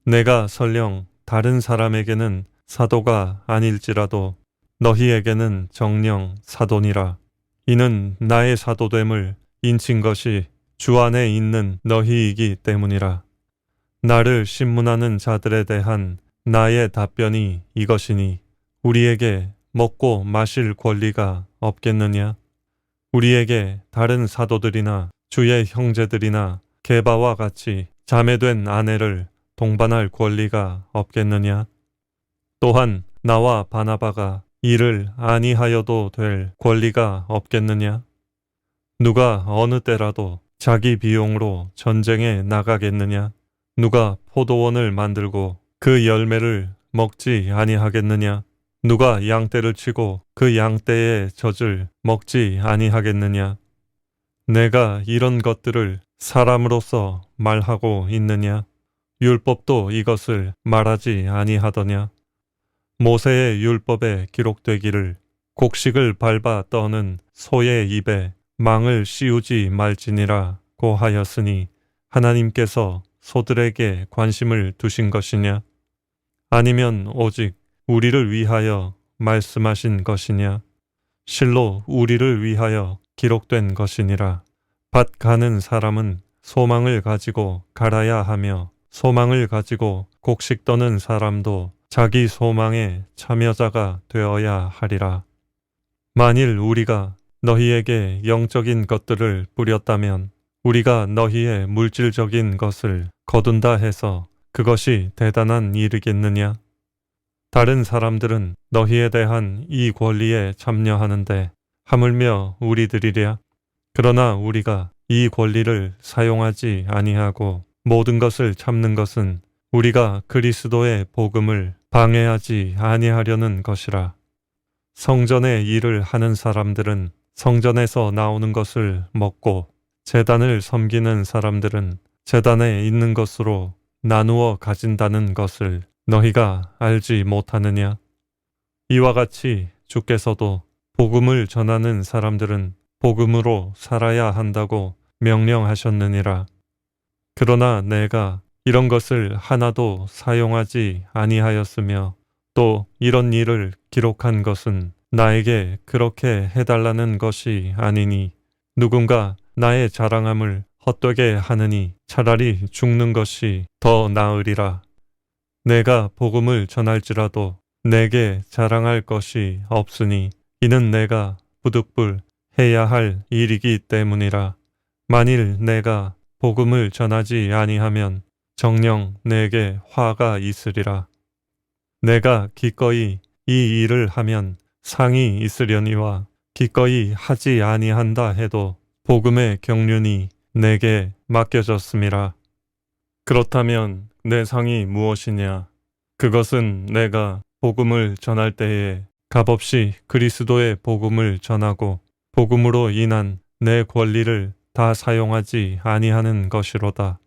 내가 설령 다른 사람에게는 사도가 아닐지라도 너희에게는 정녕 사도니라. 이는 나의 사도됨을 인친 것이 주 안에 있는 너희이기 때문이라. 나를 신문하는 자들에 대한 나의 답변이 이것이니 우리에게 먹고 마실 권리가 없겠느냐? 우리에게 다른 사도들이나 주의 형제들이나 게바와 같이 자매된 아내를 동반할 권리가 없겠느냐? 또한 나와 바나바가 일을 아니하여도 될 권리가 없겠느냐? 누가 어느 때라도 자기 비용으로 전쟁에 나가겠느냐? 누가 포도원을 만들고 그 열매를 먹지 아니하겠느냐? 누가 양떼를 치고 그 양떼의 젖을 먹지 아니하겠느냐? 내가 이런 것들을 사람으로서 말하고 있느냐? 율법도 이것을 말하지 아니하더냐? 모세의 율법에 기록되기를 곡식을 밟아 떠는 소의 입에 망을 씌우지 말지니라고 하였으니 하나님께서 소들에게 관심을 두신 것이냐? 아니면 오직 우리를 위하여 말씀하신 것이냐? 실로 우리를 위하여 기록된 것이니라. 밭 가는 사람은 소망을 가지고 갈아야 하며 소망을 가지고 곡식 떠는 사람도 자기 소망의 참여자가 되어야 하리라. 만일 우리가 너희에게 영적인 것들을 뿌렸다면 우리가 너희의 물질적인 것을 거둔다 해서 그것이 대단한 일이겠느냐? 다른 사람들은 너희에 대한 이 권리에 참여하는데 하물며 우리들이랴? 그러나 우리가 이 권리를 사용하지 아니하고 모든 것을 참는 것은 우리가 그리스도의 복음을 방해하지 아니하려는 것이라. 성전의 일을 하는 사람들은 성전에서 나오는 것을 먹고 제단을 섬기는 사람들은 제단에 있는 것으로 나누어 가진다는 것을 너희가 알지 못하느냐? 이와 같이 주께서도 복음을 전하는 사람들은 복음으로 살아야 한다고 명령하셨느니라. 그러나 내가 이런 것을 하나도 사용하지 아니하였으며 또 이런 일을 기록한 것은 나에게 그렇게 해달라는 것이 아니니 누군가 나의 자랑함을 헛되게 하느니 차라리 죽는 것이 더 나으리라. 내가 복음을 전할지라도 내게 자랑할 것이 없으니 이는 내가 부득불 해야 할 일이기 때문이라. 만일 내가 복음을 전하지 아니하면 정녕 내게 화가 있으리라. 내가 기꺼이 이 일을 하면 상이 있으려니와 기꺼이 하지 아니한다 해도 복음의 경륜이 내게 맡겨졌음이라. 그렇다면 내 상이 무엇이냐? 그것은 내가 복음을 전할 때에 값없이 그리스도의 복음을 전하고 복음으로 인한 내 권리를 다 사용하지 아니하는 것이로다.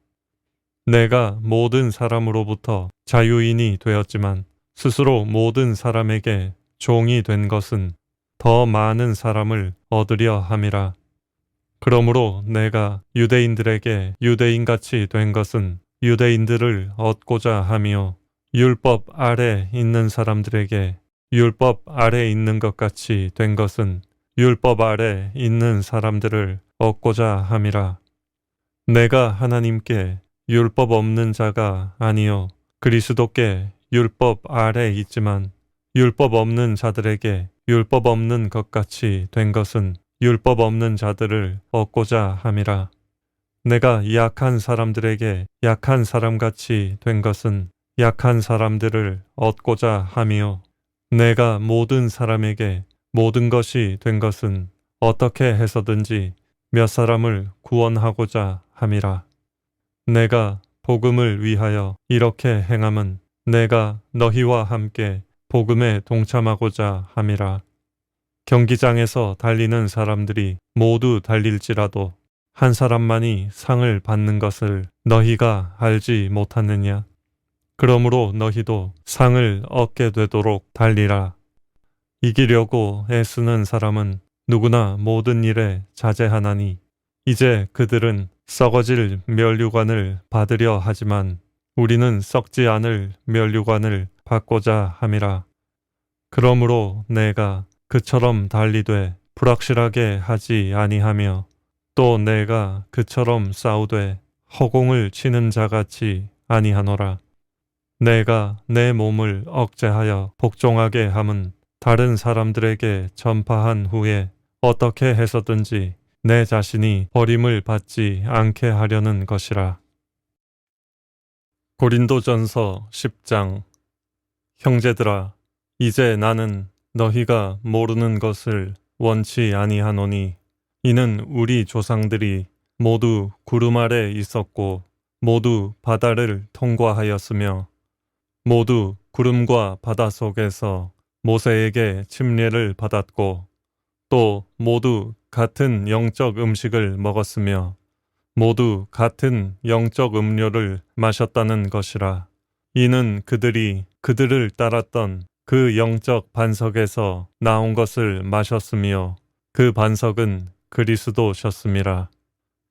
내가 모든 사람으로부터 자유인이 되었지만 스스로 모든 사람에게 종이 된 것은 더 많은 사람을 얻으려 함이라. 그러므로 내가 유대인들에게 유대인같이 된 것은 유대인들을 얻고자 하며 율법 아래 있는 사람들에게 율법 아래 있는 것 같이 된 것은 율법 아래 있는 사람들을 얻고자 함이라. 내가 하나님께 율법 없는 자가 아니요 그리스도께 율법 아래 있지만 율법 없는 자들에게 율법 없는 것 같이 된 것은 율법 없는 자들을 얻고자 함이라. 내가 약한 사람들에게 약한 사람같이 된 것은 약한 사람들을 얻고자 하며 내가 모든 사람에게 모든 것이 된 것은 어떻게 해서든지 몇 사람을 구원하고자 함이라. 내가 복음을 위하여 이렇게 행함은 내가 너희와 함께 복음에 동참하고자 함이라. 경기장에서 달리는 사람들이 모두 달릴지라도 한 사람만이 상을 받는 것을 너희가 알지 못하느냐? 그러므로 너희도 상을 얻게 되도록 달리라. 이기려고 애쓰는 사람은 누구나 모든 일에 자제하나니 이제 그들은 썩어질 면류관을 받으려 하지만 우리는 썩지 않을 면류관을 받고자 함이라. 그러므로 내가 그처럼 달리되 불확실하게 하지 아니하며 또 내가 그처럼 싸우되 허공을 치는 자같이 아니하노라. 내가 내 몸을 억제하여 복종하게 함은 다른 사람들에게 전파한 후에 어떻게 해서든지 내 자신이 버림을 받지 않게 하려는 것이라. 고린도전서 10장. 형제들아, 이제 나는 너희가 모르는 것을 원치 아니하노니 이는 우리 조상들이 모두 구름 아래 있었고 모두 바다를 통과하였으며 모두 구름과 바다 속에서 모세에게 침례를 받았고 또 모두 같은 영적 음식을 먹었으며 모두 같은 영적 음료를 마셨다는 것이라. 이는 그들이 그들을 따랐던 그 영적 반석에서 나온 것을 마셨으며 그 반석은 그리스도셨음이라.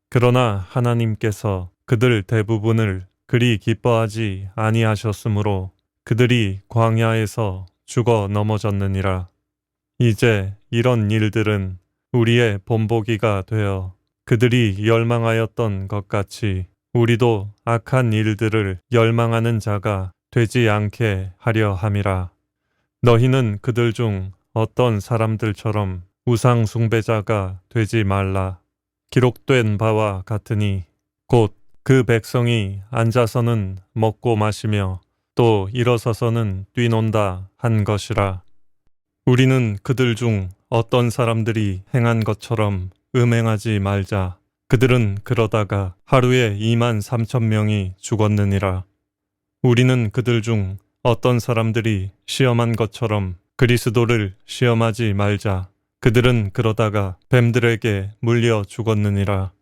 그러나 하나님께서 그들 대부분을 그리 기뻐하지 아니하셨으므로 그들이 광야에서 죽어 넘어졌느니라. 이제 이런 일들은 우리의 본보기가 되어 그들이 열망하였던 것 같이 우리도 악한 일들을 열망하는 자가 되지 않게 하려 함이라. 너희는 그들 중 어떤 사람들처럼 우상 숭배자가 되지 말라. 기록된 바와 같으니 곧 그 백성이 앉아서는 먹고 마시며 또 일어서서는 뛰논다 한 것이라. 우리는 그들 중 어떤 사람들이 행한 것처럼 음행하지 말자. 그들은 그러다가 하루에 23,000명이 죽었느니라. 우리는 그들 중 어떤 사람들이 시험한 것처럼 그리스도를 시험하지 말자. 그들은 그러다가 뱀들에게 물려 죽었느니라.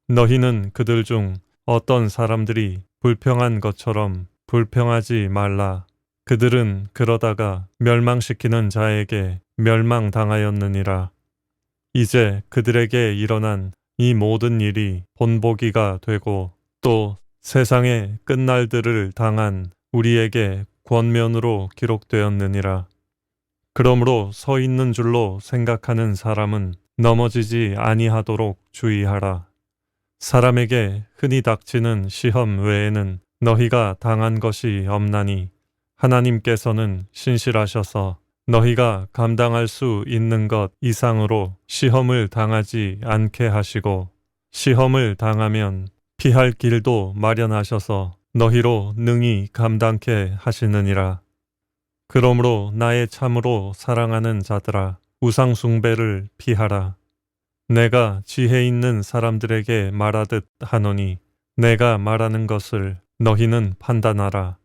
너희는 그들 중 어떤 사람들이 불평한 것처럼 불평하지 말라. 그들은 그러다가 멸망시키는 자에게 멸망당하였느니라. 이제 그들에게 일어난 이 모든 일이 본보기가 되고 또 세상의 끝날들을 당한 우리에게 권면으로 기록되었느니라. 그러므로 서 있는 줄로 생각하는 사람은 넘어지지 아니하도록 주의하라. 사람에게 흔히 닥치는 시험 외에는 너희가 당한 것이 없나니 하나님께서는 신실하셔서 너희가 감당할 수 있는 것 이상으로 시험을 당하지 않게 하시고 시험을 당하면 피할 길도 마련하셔서 너희로 능히 감당케 하시느니라. 그러므로 나의 참으로 사랑하는 자들아, 우상 숭배를 피하라. 내가 지혜 있는 사람들에게 말하듯 하노니 내가 말하는 것을 너희는 판단하라.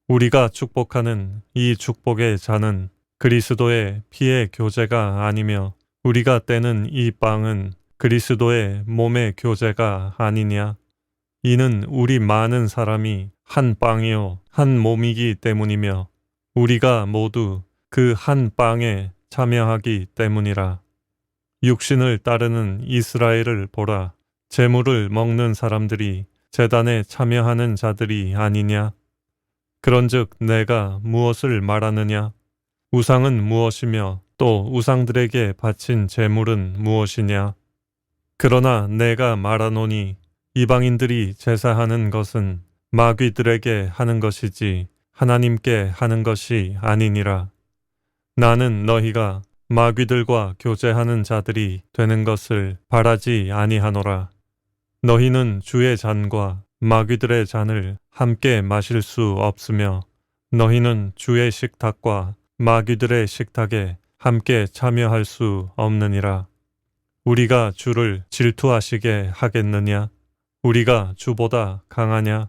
우리가 축복하는 이 축복의 잔은 그리스도의 피의 교제가 아니며 우리가 떼는 이 빵은 그리스도의 몸의 교제가 아니냐? 이는 우리 많은 사람이 한 빵이요 한 몸이기 때문이며 우리가 모두 그 한 빵에 참여하기 때문이라. 육신을 따르는 이스라엘을 보라. 제물을 먹는 사람들이 제단에 참여하는 자들이 아니냐? 그런즉 내가 무엇을 말하느냐? 우상은 무엇이며 또 우상들에게 바친 제물은 무엇이냐? 그러나 내가 말하노니 이방인들이 제사하는 것은 마귀들에게 하는 것이지 하나님께 하는 것이 아니니라. 나는 너희가 마귀들과 교제하는 자들이 되는 것을 바라지 아니하노라. 너희는 주의 잔과 마귀들의 잔을 함께 마실 수 없으며 너희는 주의 식탁과 마귀들의 식탁에 함께 참여할 수 없느니라. 우리가 주를 질투하시게 하겠느냐? 우리가 주보다 강하냐?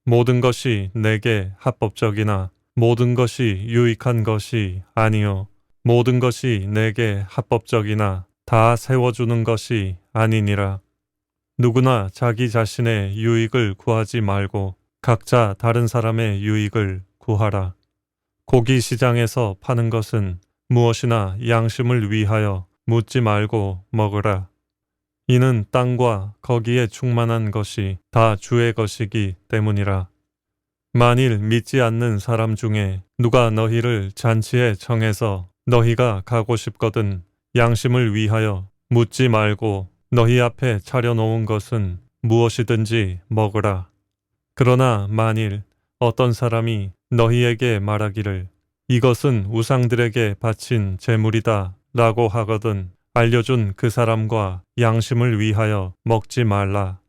모든 것이 내게 합법적이나 모든 것이 유익한 것이 아니요 모든 것이 내게 합법적이나 다 세워주는 것이 아니니라. 누구나 자기 자신의 유익을 구하지 말고 각자 다른 사람의 유익을 구하라. 고기 시장에서 파는 것은 무엇이나 양심을 위하여 묻지 말고 먹으라. 이는 땅과 거기에 충만한 것이 다 주의 것이기 때문이라. 만일 믿지 않는 사람 중에 누가 너희를 잔치에 청해서 너희가 가고 싶거든 양심을 위하여 묻지 말고 너희 앞에 차려놓은 것은 무엇이든지 먹으라. 그러나 만일 어떤 사람이 너희에게 말하기를 이것은 우상들에게 바친 제물이다 라고 하거든 알려준 그 사람과 양심을 위하여 먹지 말라.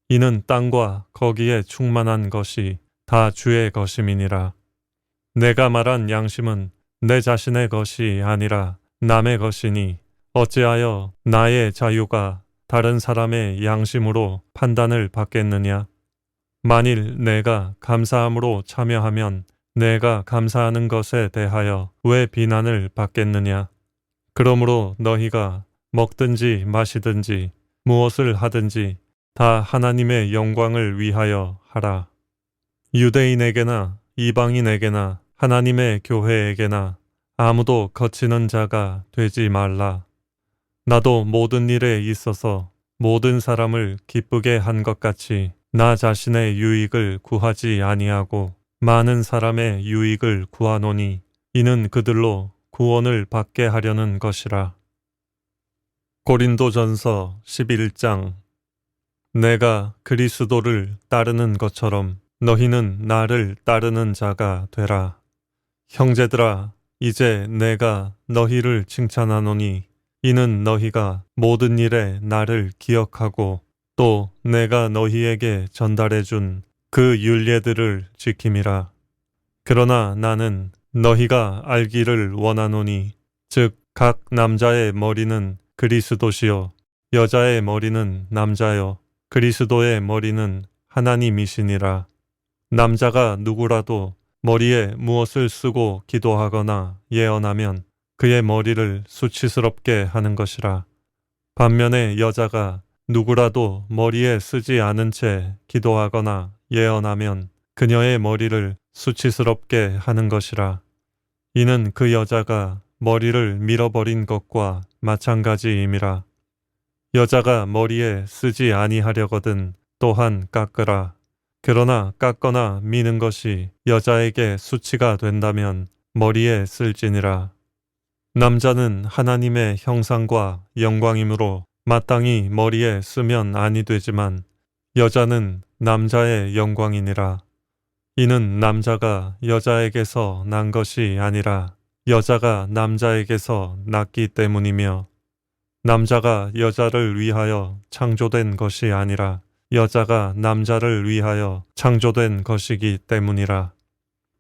이는 땅과 거기에 충만한 것이 다 주의 것임이니라. 내가 말한 양심은 내 자신의 것이 아니라 남의 것이니 어찌하여 나의 자유가 다른 사람의 양심으로 판단을 받겠느냐? 만일 내가 감사함으로 참여하면 내가 감사하는 것에 대하여 왜 비난을 받겠느냐? 그러므로 너희가 먹든지 마시든지 무엇을 하든지 다 하나님의 영광을 위하여 하라. 유대인에게나 이방인에게나 하나님의 교회에게나 아무도 거치는 자가 되지 말라. 나도 모든 일에 있어서 모든 사람을 기쁘게 한 것 같이 나 자신의 유익을 구하지 아니하고 많은 사람의 유익을 구하노니 이는 그들로 구원을 받게 하려는 것이라. 고린도전서 11장. 내가 그리스도를 따르는 것처럼 너희는 나를 따르는 자가 되라. 형제들아, 이제 내가 너희를 칭찬하노니 이는 너희가 모든 일에 나를 기억하고 또 내가 너희에게 전달해 준 그 율례들을 지킴이라. 그러나 나는 너희가 알기를 원하노니 즉 각 남자의 머리는 그리스도시요 여자의 머리는 남자요 그리스도의 머리는 하나님이시니라. 남자가 누구라도 머리에 무엇을 쓰고 기도하거나 예언하면 그의 머리를 수치스럽게 하는 것이라. 반면에 여자가 누구라도 머리에 쓰지 않은 채 기도하거나 예언하면 그녀의 머리를 수치스럽게 하는 것이라. 이는 그 여자가 머리를 밀어버린 것과 마찬가지임이라. 여자가 머리에 쓰지 아니하려거든 또한 깎으라. 그러나 깎거나 미는 것이 여자에게 수치가 된다면 머리에 쓸지니라. 남자는 하나님의 형상과 영광이므로 마땅히 머리에 쓰면 아니 되지만 여자는 남자의 영광이니라. 이는 남자가 여자에게서 난 것이 아니라 여자가 남자에게서 났기 때문이며 남자가 여자를 위하여 창조된 것이 아니라 여자가 남자를 위하여 창조된 것이기 때문이라.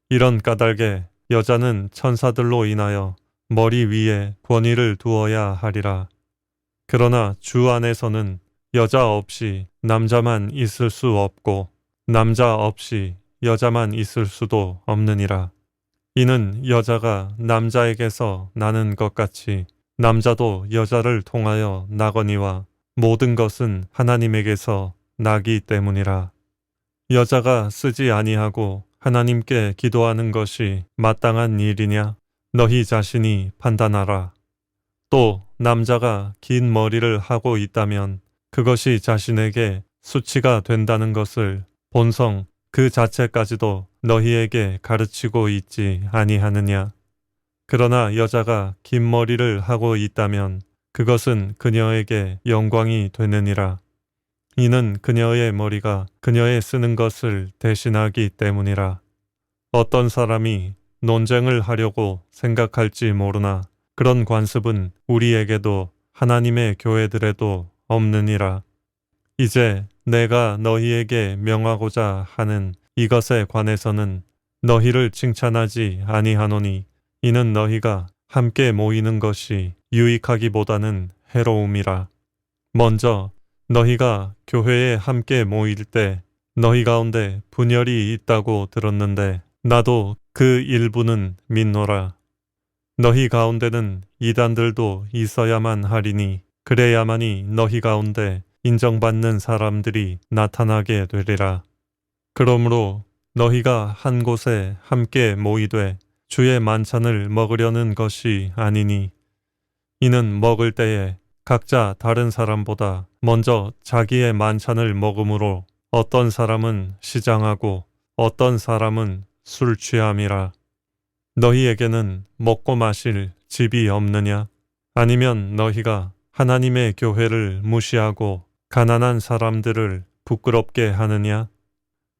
이런 까닭에 여자는 천사들로 인하여 머리 위에 권위를 두어야 하리라. 그러나 주 안에서는 여자 없이 남자만 있을 수 없고 남자 없이 여자만 있을 수도 없느니라. 이는 여자가 남자에게서 나는 것 같이 남자도 여자를 통하여 나거니와 모든 것은 하나님에게서 나기 때문이라. 여자가 쓰지 아니하고 하나님께 기도하는 것이 마땅한 일이냐? 너희 자신이 판단하라. 또 남자가 긴 머리를 하고 있다면 그것이 자신에게 수치가 된다는 것을 본성 그 자체까지도 너희에게 가르치고 있지 아니하느냐. 그러나 여자가 긴 머리를 하고 있다면 그것은 그녀에게 영광이 되느니라. 이는 그녀의 머리가 그녀의 쓰는 것을 대신하기 때문이라. 어떤 사람이 논쟁을 하려고 생각할지 모르나 그런 관습은 우리에게도 하나님의 교회들에도 없느니라. 이제 내가 너희에게 명하고자 하는 이것에 관해서는 너희를 칭찬하지 아니하노니 이는 너희가 함께 모이는 것이 유익하기보다는 해로움이라. 먼저 너희가 교회에 함께 모일 때 너희 가운데 분열이 있다고 들었는데 나도 그 일부는 믿노라. 너희 가운데는 이단들도 있어야만 하리니 그래야만이 너희 가운데 인정받는 사람들이 나타나게 되리라. 그러므로 너희가 한 곳에 함께 모이되 주의 만찬을 먹으려는 것이 아니니 이는 먹을 때에 각자 다른 사람보다 먼저 자기의 만찬을 먹음으로 어떤 사람은 시장하고 어떤 사람은 술 취함이라. 너희에게는 먹고 마실 집이 없느냐? 아니면 너희가 하나님의 교회를 무시하고 가난한 사람들을 부끄럽게 하느냐?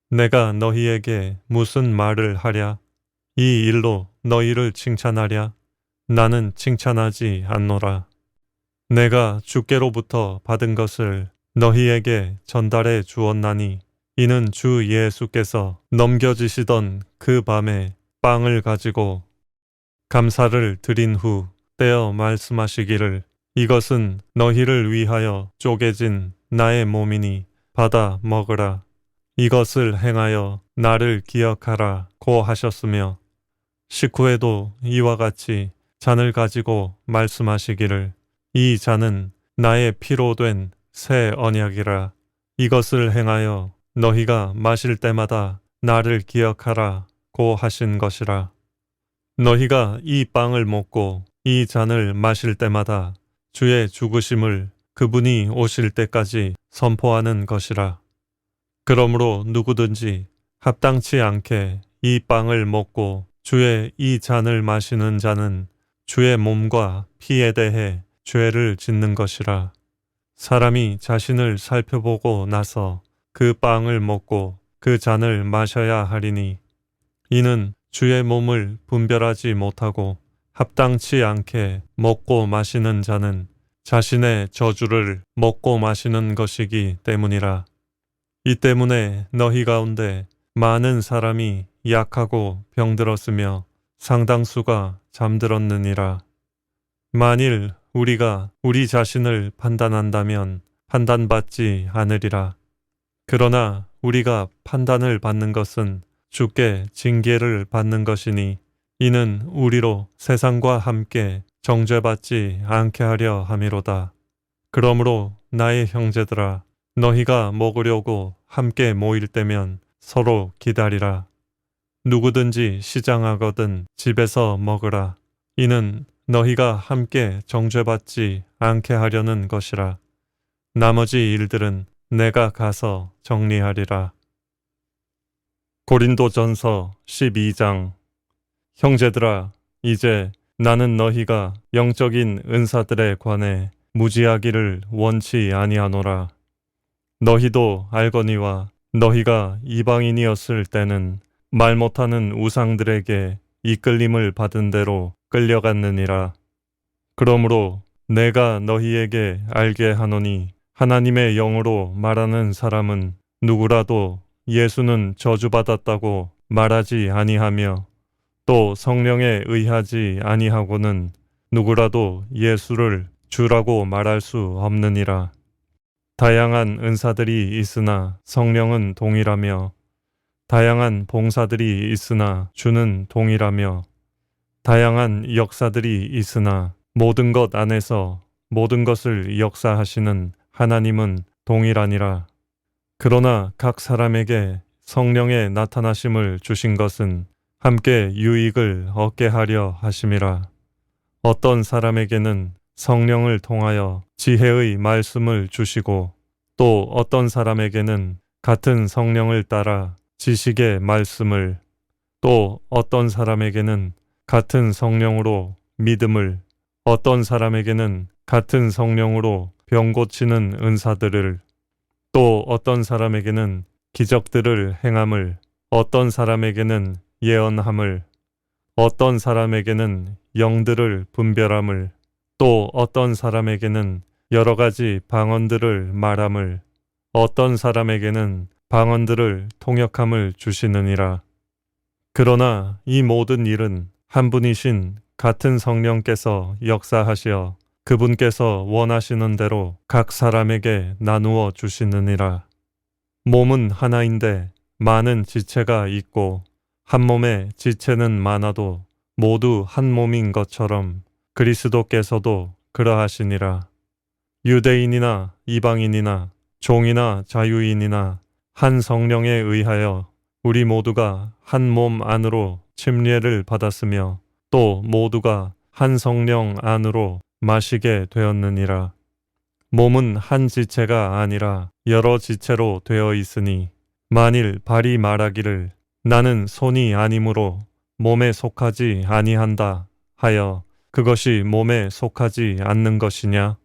내가 너희에게 무슨 말을 하랴? 이 일로 너희를 칭찬하랴? 나는 칭찬하지 않노라. 내가 주께로부터 받은 것을 너희에게 전달해 주었나니 이는 주 예수께서 넘겨지시던 그 밤에 빵을 가지고 감사를 드린 후 떼어 말씀하시기를 이것은 너희를 위하여 쪼개진 나의 몸이니 받아 먹으라. 이것을 행하여 나를 기억하라 고 하셨으며 식후에도 이와 같이 잔을 가지고 말씀하시기를 이 잔은 나의 피로 된 새 언약이라. 이것을 행하여 너희가 마실 때마다 나를 기억하라 고 하신 것이라. 너희가 이 빵을 먹고 이 잔을 마실 때마다 주의 죽으심을 그분이 오실 때까지 선포하는 것이라. 그러므로 누구든지 합당치 않게 이 빵을 먹고 주의 이 잔을 마시는 자는 주의 몸과 피에 대해 죄를 짓는 것이라. 사람이 자신을 살펴보고 나서 그 빵을 먹고 그 잔을 마셔야 하리니 이는 주의 몸을 분별하지 못하고 합당치 않게 먹고 마시는 자는 자신의 저주를 먹고 마시는 것이기 때문이라. 이 때문에 너희 가운데 많은 사람이 약하고 병들었으며 상당수가 잠들었느니라. 만일 우리가 우리 자신을 판단한다면 판단받지 않으리라. 그러나 우리가 판단을 받는 것은 주께 징계를 받는 것이니 이는 우리로 세상과 함께 정죄받지 않게 하려 함이로다. 그러므로 나의 형제들아 너희가 먹으려고 함께 모일 때면 서로 기다리라. 누구든지 시장하거든 집에서 먹으라. 이는 너희가 함께 정죄받지 않게 하려는 것이라. 나머지 일들은 내가 가서 정리하리라. 고린도전서 12장. 형제들아, 이제 나는 너희가 영적인 은사들에 관해 무지하기를 원치 아니하노라. 너희도 알거니와 너희가 이방인이었을 때는 말 못하는 우상들에게 이끌림을 받은 대로 끌려갔느니라. 그러므로 내가 너희에게 알게 하노니 하나님의 영으로 말하는 사람은 누구라도 예수는 저주받았다고 말하지 아니하며 또 성령에 의하지 아니하고는 누구라도 예수를 주라고 말할 수 없느니라. 다양한 은사들이 있으나 성령은 동일하며 다양한 봉사들이 있으나 주는 동일하며 다양한 역사들이 있으나 모든 것 안에서 모든 것을 역사하시는 하나님은 동일하니라. 그러나 각 사람에게 성령의 나타나심을 주신 것은 함께 유익을 얻게 하려 하심이라. 어떤 사람에게는 성령을 통하여 지혜의 말씀을 주시고 또 어떤 사람에게는 같은 성령을 따라 지식의 말씀을 또 어떤 사람에게는 같은 성령으로 믿음을 어떤 사람에게는 같은 성령으로 병 고치는 은사들을 또 어떤 사람에게는 기적들을 행함을 어떤 사람에게는 예언함을 어떤 사람에게는 영들을 분별함을 또 어떤 사람에게는 여러 가지 방언들을 말함을 어떤 사람에게는 방언들을 통역함을 주시느니라. 그러나 이 모든 일은 한 분이신 같은 성령께서 역사하시어 그분께서 원하시는 대로 각 사람에게 나누어 주시느니라. 몸은 하나인데 많은 지체가 있고 한 몸에 지체는 많아도 모두 한 몸인 것처럼 그리스도께서도 그러하시니라. 유대인이나 이방인이나 종이나 자유인이나 한 성령에 의하여 우리 모두가 한 몸 안으로 침례를 받았으며 또 모두가 한 성령 안으로 마시게 되었느니라. 몸은 한 지체가 아니라 여러 지체로 되어 있으니 만일 발이 말하기를 나는 손이 아니므로 몸에 속하지 아니한다 하여 그것이 몸에 속하지 않는 것이냐?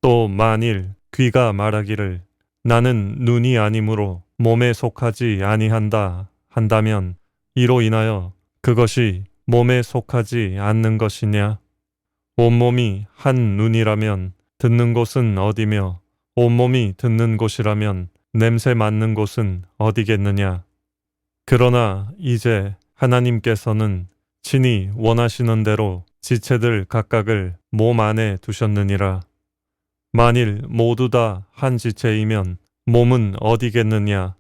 또 만일 귀가 말하기를 나는 눈이 아니므로 몸에 속하지 아니한다 한다면 이로 인하여 그것이 몸에 속하지 않는 것이냐? 온몸이 한 눈이라면 듣는 곳은 어디며 온몸이 듣는 곳이라면 냄새 맡는 곳은 어디겠느냐? 그러나 이제 하나님께서는 친히 원하시는 대로 지체들 각각을 몸 안에 두셨느니라. 만일 모두 다 한 지체이면 몸은 어디겠느냐?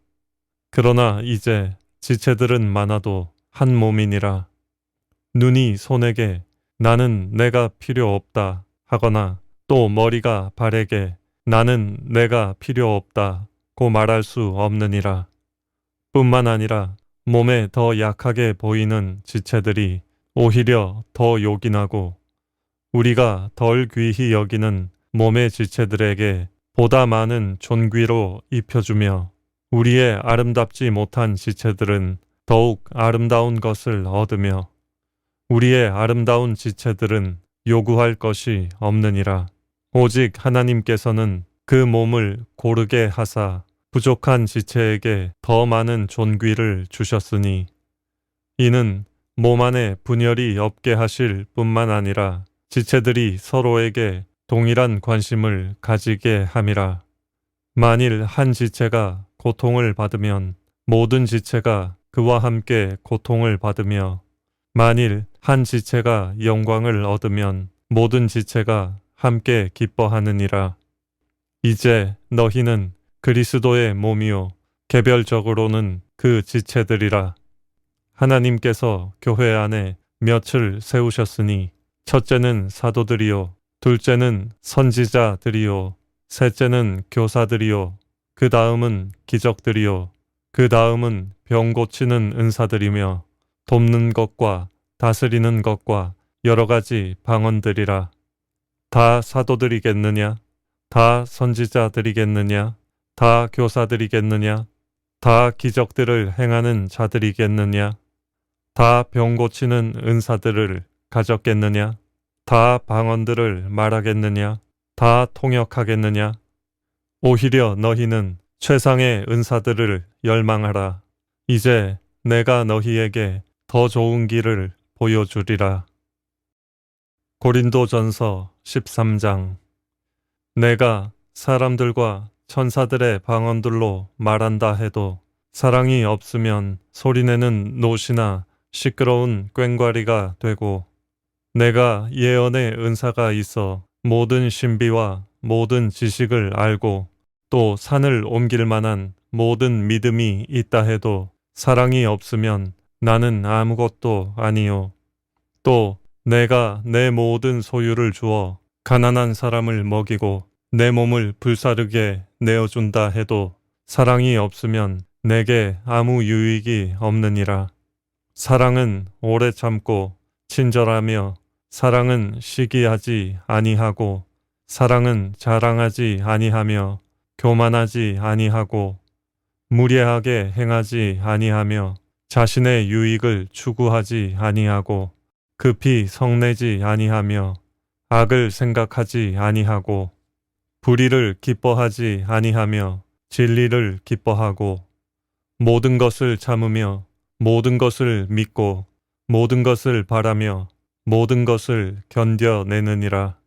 그러나 이제 지체들은 많아도 한 몸이니라. 눈이 손에게 나는 내가 필요 없다 하거나 또 머리가 발에게 나는 내가 필요 없다고 말할 수 없느니라. 뿐만 아니라 몸에 더 약하게 보이는 지체들이 오히려 더 요긴하고 우리가 덜 귀히 여기는 몸의 지체들에게 보다 많은 존귀로 입혀주며 우리의 아름답지 못한 지체들은 더욱 아름다운 것을 얻으며 우리의 아름다운 지체들은 요구할 것이 없느니라. 오직 하나님께서는 그 몸을 고르게 하사 부족한 지체에게 더 많은 존귀를 주셨으니 이는 몸 안에 분열이 없게 하실 뿐만 아니라 지체들이 서로에게 동일한 관심을 가지게 함이라. 만일 한 지체가 고통을 받으면 모든 지체가 그와 함께 고통을 받으며 만일 한 지체가 영광을 얻으면 모든 지체가 함께 기뻐하느니라. 이제 너희는 그리스도의 몸이요 개별적으로는 그 지체들이라. 하나님께서 교회 안에 몇을 세우셨으니 첫째는 사도들이요 둘째는 선지자들이요 셋째는 교사들이요 그 다음은 기적들이요 그 다음은 병 고치는 은사들이며 돕는 것과 다스리는 것과 여러 가지 방언들이라. 다 사도들이겠느냐? 다 선지자들이겠느냐? 다 교사들이겠느냐? 다 기적들을 행하는 자들이겠느냐? 다 병 고치는 은사들을 가졌겠느냐? 다 방언들을 말하겠느냐? 다 통역하겠느냐? 오히려 너희는 최상의 은사들을 열망하라. 이제 내가 너희에게 더 좋은 길을 보여주리라. 고린도전서 13장. 내가 사람들과 천사들의 방언들로 말한다 해도 사랑이 없으면 소리내는 놋이나 시끄러운 꽹과리가 되고 내가 예언의 은사가 있어 모든 신비와 모든 지식을 알고 또 산을 옮길 만한 모든 믿음이 있다 해도 사랑이 없으면 나는 아무것도 아니요. 또 내가 내 모든 소유를 주어 가난한 사람을 먹이고 내 몸을 불사르게 내어준다 해도 사랑이 없으면 내게 아무 유익이 없느니라. 사랑은 오래 참고 친절하며 사랑은 시기하지 아니하고 사랑은 자랑하지 아니하며 교만하지 아니하고 무례하게 행하지 아니하며 자신의 유익을 추구하지 아니하고 급히 성내지 아니하며 악을 생각하지 아니하고 불의를 기뻐하지 아니하며 진리를 기뻐하고 모든 것을 참으며 모든 것을 믿고 모든 것을 바라며 모든 것을 견뎌내느니라.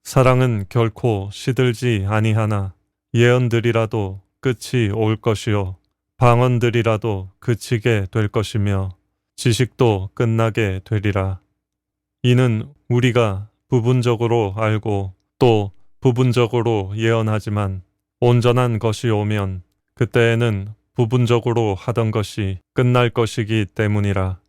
사랑은 결코 시들지 아니하나 예언들이라도 끝이 올 것이요 방언들이라도 그치게 될 것이며 지식도 끝나게 되리라. 이는 우리가 부분적으로 알고 또 부분적으로 예언하지만 온전한 것이 오면 그때에는 부분적으로 하던 것이 끝날 것이기 때문이라.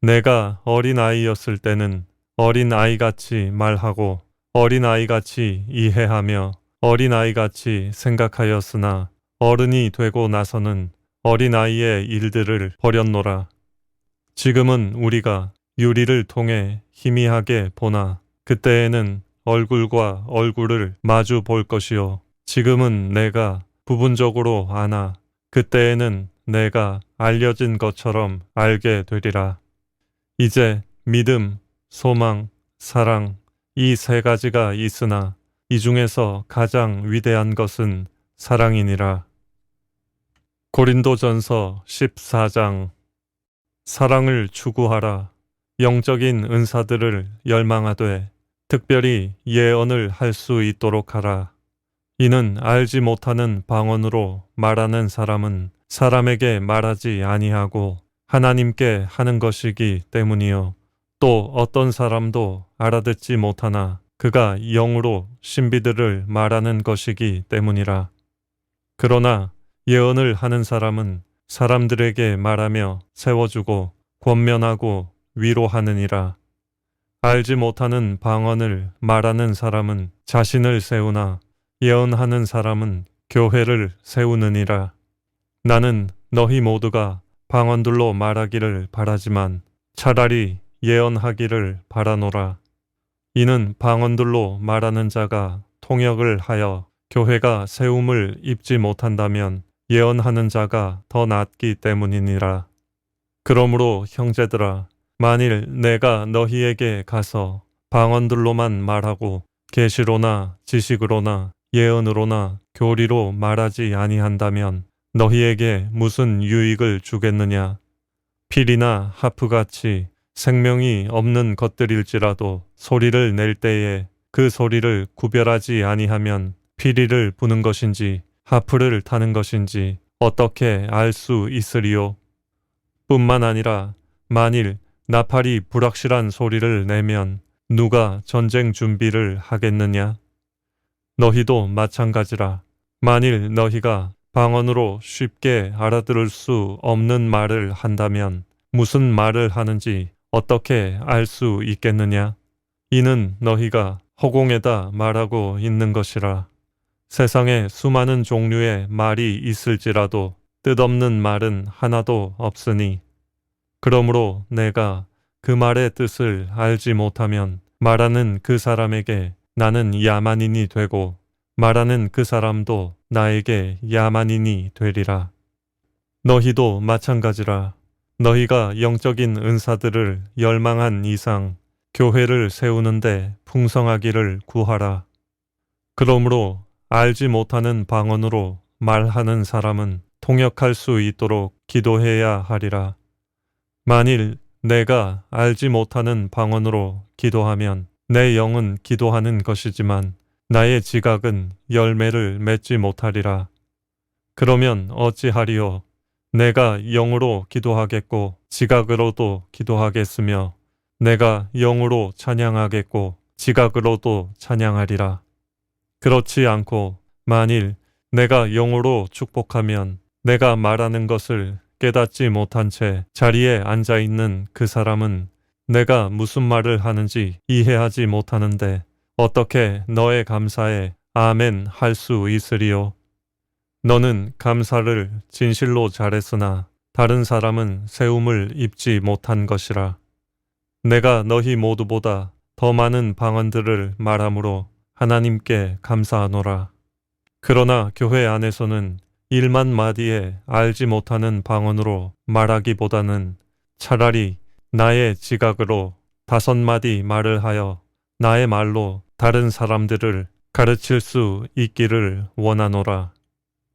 내가 어린아이였을 때는 어린아이같이 말하고 어린아이같이 이해하며 어린아이같이 생각하였으나 어른이 되고 나서는 어린아이의 일들을 버렸노라. 지금은 우리가 유리를 통해 희미하게 보나 그때에는 얼굴과 얼굴을 마주 볼 것이요. 지금은 내가 부분적으로 아나 그때에는 내가 알려진 것처럼 알게 되리라. 이제 믿음, 소망, 사랑 이 세 가지가 있으나 이 중에서 가장 위대한 것은 사랑이니라. 고린도전서 14장. 사랑을 추구하라. 영적인 은사들을 열망하되 특별히 예언을 할 수 있도록 하라. 이는 알지 못하는 방언으로 말하는 사람은 사람에게 말하지 아니하고 하나님께 하는 것이기 때문이요. 또 어떤 사람도 알아듣지 못하나 그가 영으로 신비들을 말하는 것이기 때문이라. 그러나 예언을 하는 사람은 사람들에게 말하며 세워주고 권면하고 위로하느니라. 알지 못하는 방언을 말하는 사람은 자신을 세우나 예언하는 사람은 교회를 세우느니라. 나는 너희 모두가 방언들로 말하기를 바라지만 차라리 예언하기를 바라노라. 이는 방언들로 말하는 자가 통역을 하여 교회가 세움을 입지 못한다면 예언하는 자가 더 낫기 때문이니라. 그러므로 형제들아, 만일 내가 너희에게 가서 방언들로만 말하고 계시로나 지식으로나 예언으로나 교리로 말하지 아니한다면 너희에게 무슨 유익을 주겠느냐? 필이나 하프같이 생명이 없는 것들일지라도 소리를 낼 때에 그 소리를 구별하지 아니하면 피리를 부는 것인지 하프를 타는 것인지 어떻게 알 수 있으리요? 뿐만 아니라 만일 나팔이 불확실한 소리를 내면 누가 전쟁 준비를 하겠느냐? 너희도 마찬가지라. 만일 너희가 방언으로 쉽게 알아들을 수 없는 말을 한다면 무슨 말을 하는지 어떻게 알 수 있겠느냐? 이는 너희가 허공에다 말하고 있는 것이라. 세상에 수많은 종류의 말이 있을지라도 뜻없는 말은 하나도 없으니 그러므로 내가 그 말의 뜻을 알지 못하면 말하는 그 사람에게 나는 야만인이 되고 말하는 그 사람도 나에게 야만인이 되리라. 너희도 마찬가지라. 너희가 영적인 은사들을 열망한 이상 교회를 세우는데 풍성하기를 구하라. 그러므로 알지 못하는 방언으로 말하는 사람은 통역할 수 있도록 기도해야 하리라. 만일 내가 알지 못하는 방언으로 기도하면 내 영은 기도하는 것이지만 나의 지각은 열매를 맺지 못하리라. 그러면 어찌하리요? 내가 영으로 기도하겠고 지각으로도 기도하겠으며 내가 영으로 찬양하겠고 지각으로도 찬양하리라. 그렇지 않고 만일 내가 영으로 축복하면 내가 말하는 것을 깨닫지 못한 채 자리에 앉아 있는 그 사람은 내가 무슨 말을 하는지 이해하지 못하는데 어떻게 너의 감사에 아멘 할 수 있으리요? 너는 감사를 진실로 잘했으나 다른 사람은 세움을 입지 못한 것이라. 내가 너희 모두보다 더 많은 방언들을 말하므로 하나님께 감사하노라. 그러나 교회 안에서는 1만 마디에 알지 못하는 방언으로 말하기보다는 차라리 나의 지각으로 5마디 말을 하여 나의 말로 다른 사람들을 가르칠 수 있기를 원하노라.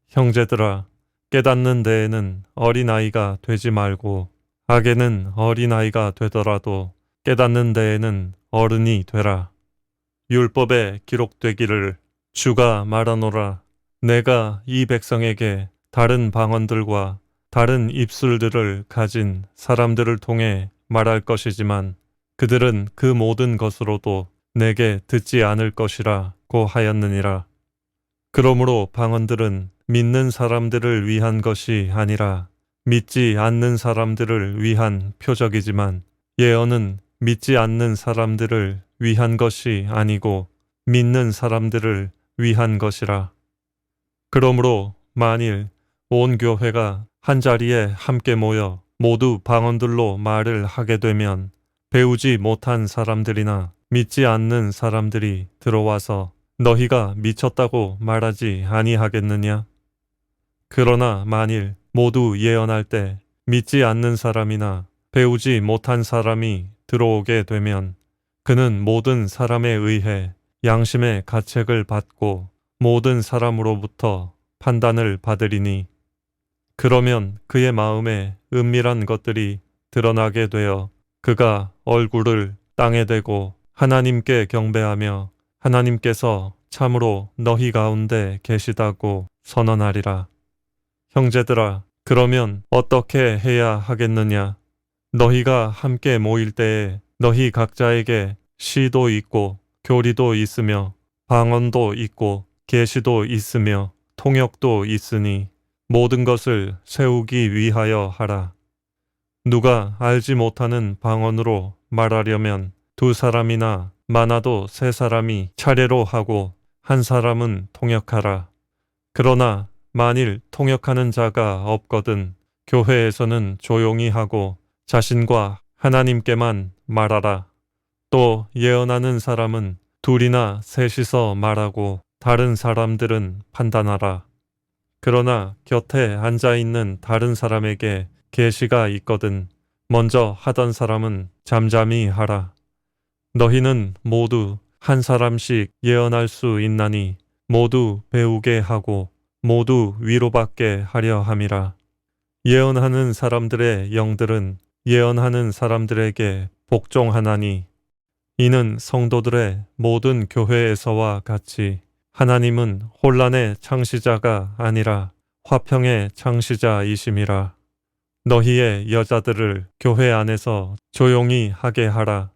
형제들아, 깨닫는 데에는 어린아이가 되지 말고 악에는 어린아이가 되더라도 깨닫는 데에는 어른이 되라. 율법에 기록되기를 주가 말하노라. 내가 이 백성에게 다른 방언들과 다른 입술들을 가진 사람들을 통해 말할 것이지만 그들은 그 모든 것으로도 내게 듣지 않을 것이라고 하였느니라. 그러므로 방언들은 믿는 사람들을 위한 것이 아니라 믿지 않는 사람들을 위한 표적이지만 예언은 믿지 않는 사람들을 위한 것이 아니고 믿는 사람들을 위한 것이라. 그러므로 만일 온 교회가 한 자리에 함께 모여 모두 방언들로 말을 하게 되면 배우지 못한 사람들이나 믿지 않는 사람들이 들어와서 너희가 미쳤다고 말하지 아니하겠느냐? 그러나 만일 모두 예언할 때 믿지 않는 사람이나 배우지 못한 사람이 들어오게 되면 그는 모든 사람에 의해 양심의 가책을 받고 모든 사람으로부터 판단을 받으리니 그러면 그의 마음에 은밀한 것들이 드러나게 되어 그가 얼굴을 땅에 대고 하나님께 경배하며 하나님께서 참으로 너희 가운데 계시다고 선언하리라. 형제들아, 그러면 어떻게 해야 하겠느냐? 너희가 함께 모일 때에 너희 각자에게 시도 있고 교리도 있으며 방언도 있고 계시도 있으며 통역도 있으니 모든 것을 세우기 위하여 하라. 누가 알지 못하는 방언으로 말하려면 2사람이나 많아도 3사람이 차례로 하고 한 사람은 통역하라. 그러나 만일 통역하는 자가 없거든 교회에서는 조용히 하고 자신과 하나님께만 말하라. 또 예언하는 사람은 2이나 3이서 말하고 다른 사람들은 판단하라. 그러나 곁에 앉아있는 다른 사람에게 계시가 있거든 먼저 하던 사람은 잠잠히 하라. 너희는 모두 한 사람씩 예언할 수 있나니 모두 배우게 하고 모두 위로받게 하려 함이라. 예언하는 사람들의 영들은 예언하는 사람들에게 복종하나니 이는 성도들의 모든 교회에서와 같이 하나님은 혼란의 창시자가 아니라 화평의 창시자이심이라. 너희의 여자들을 교회 안에서 조용히 하게 하라.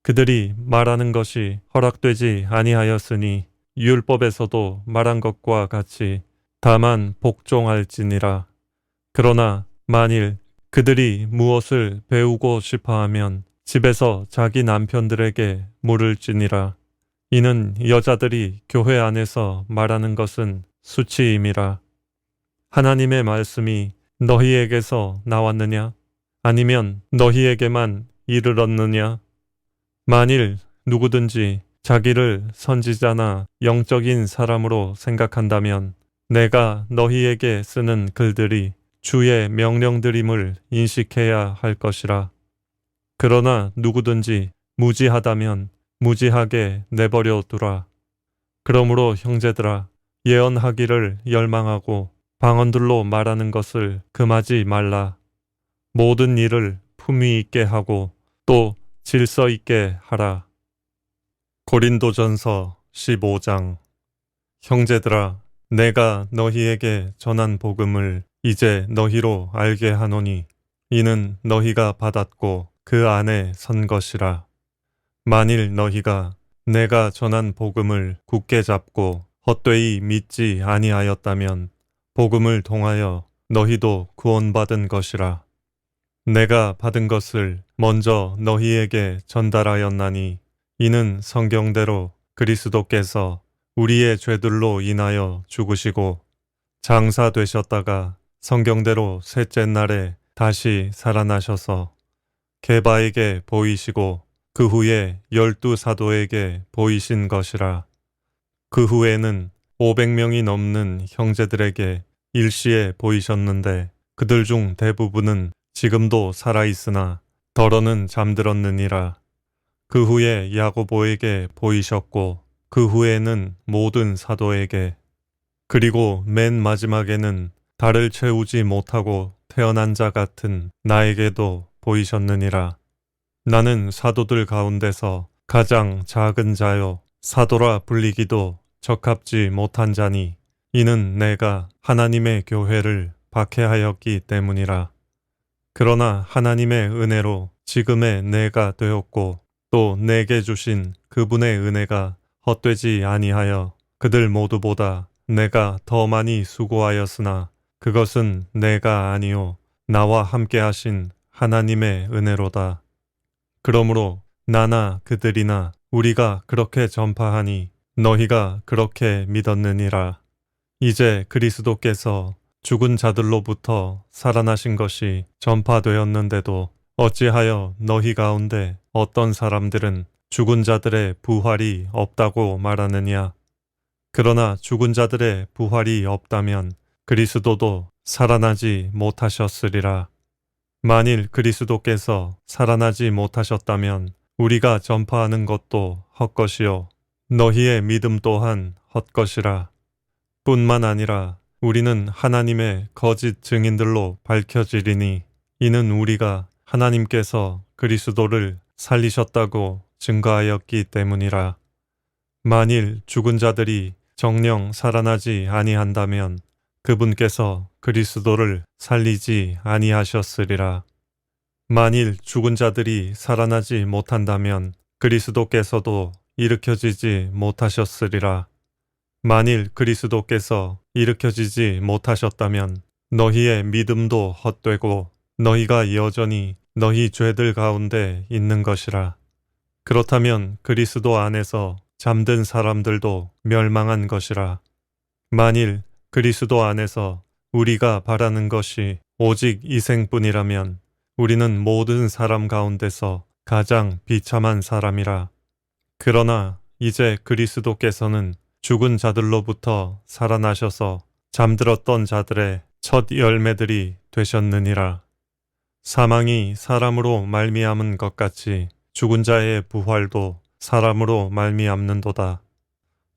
그들이 말하는 것이 허락되지 아니하였으니 율법에서도 말한 것과 같이 다만 복종할지니라. 그러나 만일 그들이 무엇을 배우고 싶어하면 집에서 자기 남편들에게 물을지니라. 이는 여자들이 교회 안에서 말하는 것은 수치임이라. 하나님의 말씀이 너희에게서 나왔느냐? 아니면 너희에게만 이르렀느냐? 만일 누구든지 자기를 선지자나 영적인 사람으로 생각한다면 내가 너희에게 쓰는 글들이 주의 명령들임을 인식해야 할 것이라. 그러나 누구든지 무지하다면 무지하게 내버려 두라. 그러므로 형제들아, 예언하기를 열망하고 방언들로 말하는 것을 금하지 말라. 모든 일을 품위 있게 하고 또 질서 있게 하라. 고린도전서 15장. 형제들아, 내가 너희에게 전한 복음을 이제 너희로 알게 하노니 이는 너희가 받았고 그 안에 선 것이라. 만일 너희가 내가 전한 복음을 굳게 잡고 헛되이 믿지 아니하였다면 복음을 통하여 너희도 구원받은 것이라. 내가 받은 것을 먼저 너희에게 전달하였나니 이는 성경대로 그리스도께서 우리의 죄들로 인하여 죽으시고 장사되셨다가 성경대로 셋째 날에 다시 살아나셔서 게바에게 보이시고 그 후에 12사도에게 보이신 것이라. 그 후에는 500명이 넘는 형제들에게 일시에 보이셨는데 그들 중 대부분은 지금도 살아있으나 덜어는 잠들었느니라. 그 후에 야고보에게 보이셨고 그 후에는 모든 사도에게 그리고 맨 마지막에는 달을 채우지 못하고 태어난 자 같은 나에게도 보이셨느니라. 나는 사도들 가운데서 가장 작은 자요 사도라 불리기도 적합지 못한 자니 이는 내가 하나님의 교회를 박해하였기 때문이라. 그러나 하나님의 은혜로 지금의 내가 되었고 또 내게 주신 그분의 은혜가 헛되지 아니하여 그들 모두보다 내가 더 많이 수고하였으나 그것은 내가 아니요 나와 함께 하신 하나님의 은혜로다. 그러므로 나나 그들이나 우리가 그렇게 전파하니 너희가 그렇게 믿었느니라. 이제 그리스도께서 죽은 자들로부터 살아나신 것이 전파되었는데도 어찌하여 너희 가운데 어떤 사람들은 죽은 자들의 부활이 없다고 말하느냐? 그러나 죽은 자들의 부활이 없다면 그리스도도 살아나지 못하셨으리라. 만일 그리스도께서 살아나지 못하셨다면 우리가 전파하는 것도 헛것이요 너희의 믿음 또한 헛것이라. 뿐만 아니라 우리는 하나님의 거짓 증인들로 밝혀지리니 이는 우리가 하나님께서 그리스도를 살리셨다고 증거하였기 때문이라. 만일 죽은 자들이 정녕 살아나지 아니한다면 그분께서 그리스도를 살리지 아니하셨으리라. 만일 죽은 자들이 살아나지 못한다면 그리스도께서도 일으켜지지 못하셨으리라. 만일 그리스도께서 일으켜지지 못하셨다면 너희의 믿음도 헛되고 너희가 여전히 너희 죄들 가운데 있는 것이라. 그렇다면 그리스도 안에서 잠든 사람들도 멸망한 것이라. 만일 그리스도 안에서 우리가 바라는 것이 오직 이생뿐이라면 우리는 모든 사람 가운데서 가장 비참한 사람이라. 그러나 이제 그리스도께서는 죽은 자들로부터 살아나셔서 잠들었던 자들의 첫 열매들이 되셨느니라. 사망이 사람으로 말미암은 것 같이 죽은 자의 부활도 사람으로 말미암는도다.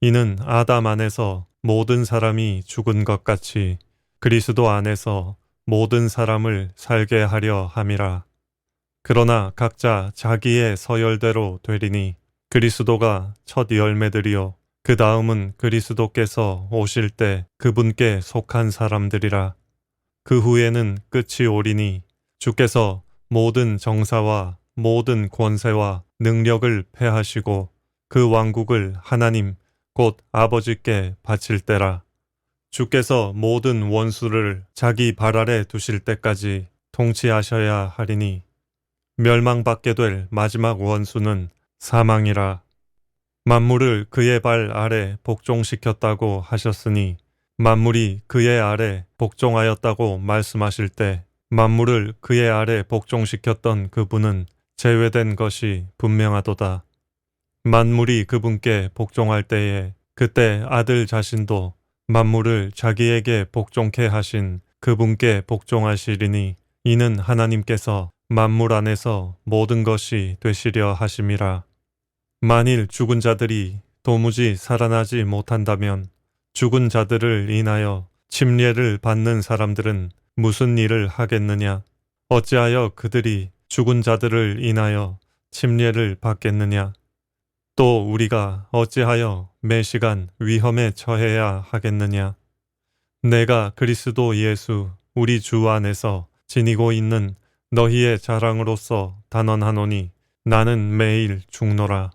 이는 아담 안에서 모든 사람이 죽은 것 같이 그리스도 안에서 모든 사람을 살게 하려 함이라. 그러나 각자 자기의 서열대로 되리니 그리스도가 첫 열매들이요 그 다음은 그리스도께서 오실 때 그분께 속한 사람들이라. 그 후에는 끝이 오리니 주께서 모든 정사와 모든 권세와 능력을 패하시고 그 왕국을 하나님 곧 아버지께 바칠 때라. 주께서 모든 원수를 자기 발 아래 두실 때까지 통치하셔야 하리니 멸망받게 될 마지막 원수는 사망이라. 만물을 그의 발 아래 복종시켰다고 하셨으니 만물이 그의 아래 복종하였다고 말씀하실 때 만물을 그의 아래 복종시켰던 그분은 제외된 것이 분명하도다. 만물이 그분께 복종할 때에 그때 아들 자신도 만물을 자기에게 복종케 하신 그분께 복종하시리니 이는 하나님께서 만물 안에서 모든 것이 되시려 하심이라. 만일 죽은 자들이 도무지 살아나지 못한다면 죽은 자들을 인하여 침례를 받는 사람들은 무슨 일을 하겠느냐? 어찌하여 그들이 죽은 자들을 인하여 침례를 받겠느냐? 또 우리가 어찌하여 매시간 위험에 처해야 하겠느냐? 내가 그리스도 예수 우리 주 안에서 지니고 있는 너희의 자랑으로서 단언하노니 나는 매일 죽노라.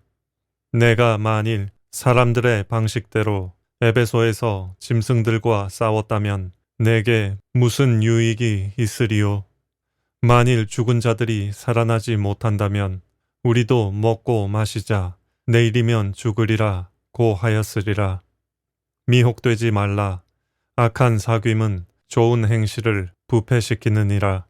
내가 만일 사람들의 방식대로 에베소에서 짐승들과 싸웠다면 내게 무슨 유익이 있으리요? 만일 죽은 자들이 살아나지 못한다면 우리도 먹고 마시자 내일이면 죽으리라 고 하였으리라. 미혹되지 말라. 악한 사귐은 좋은 행실을 부패시키느니라.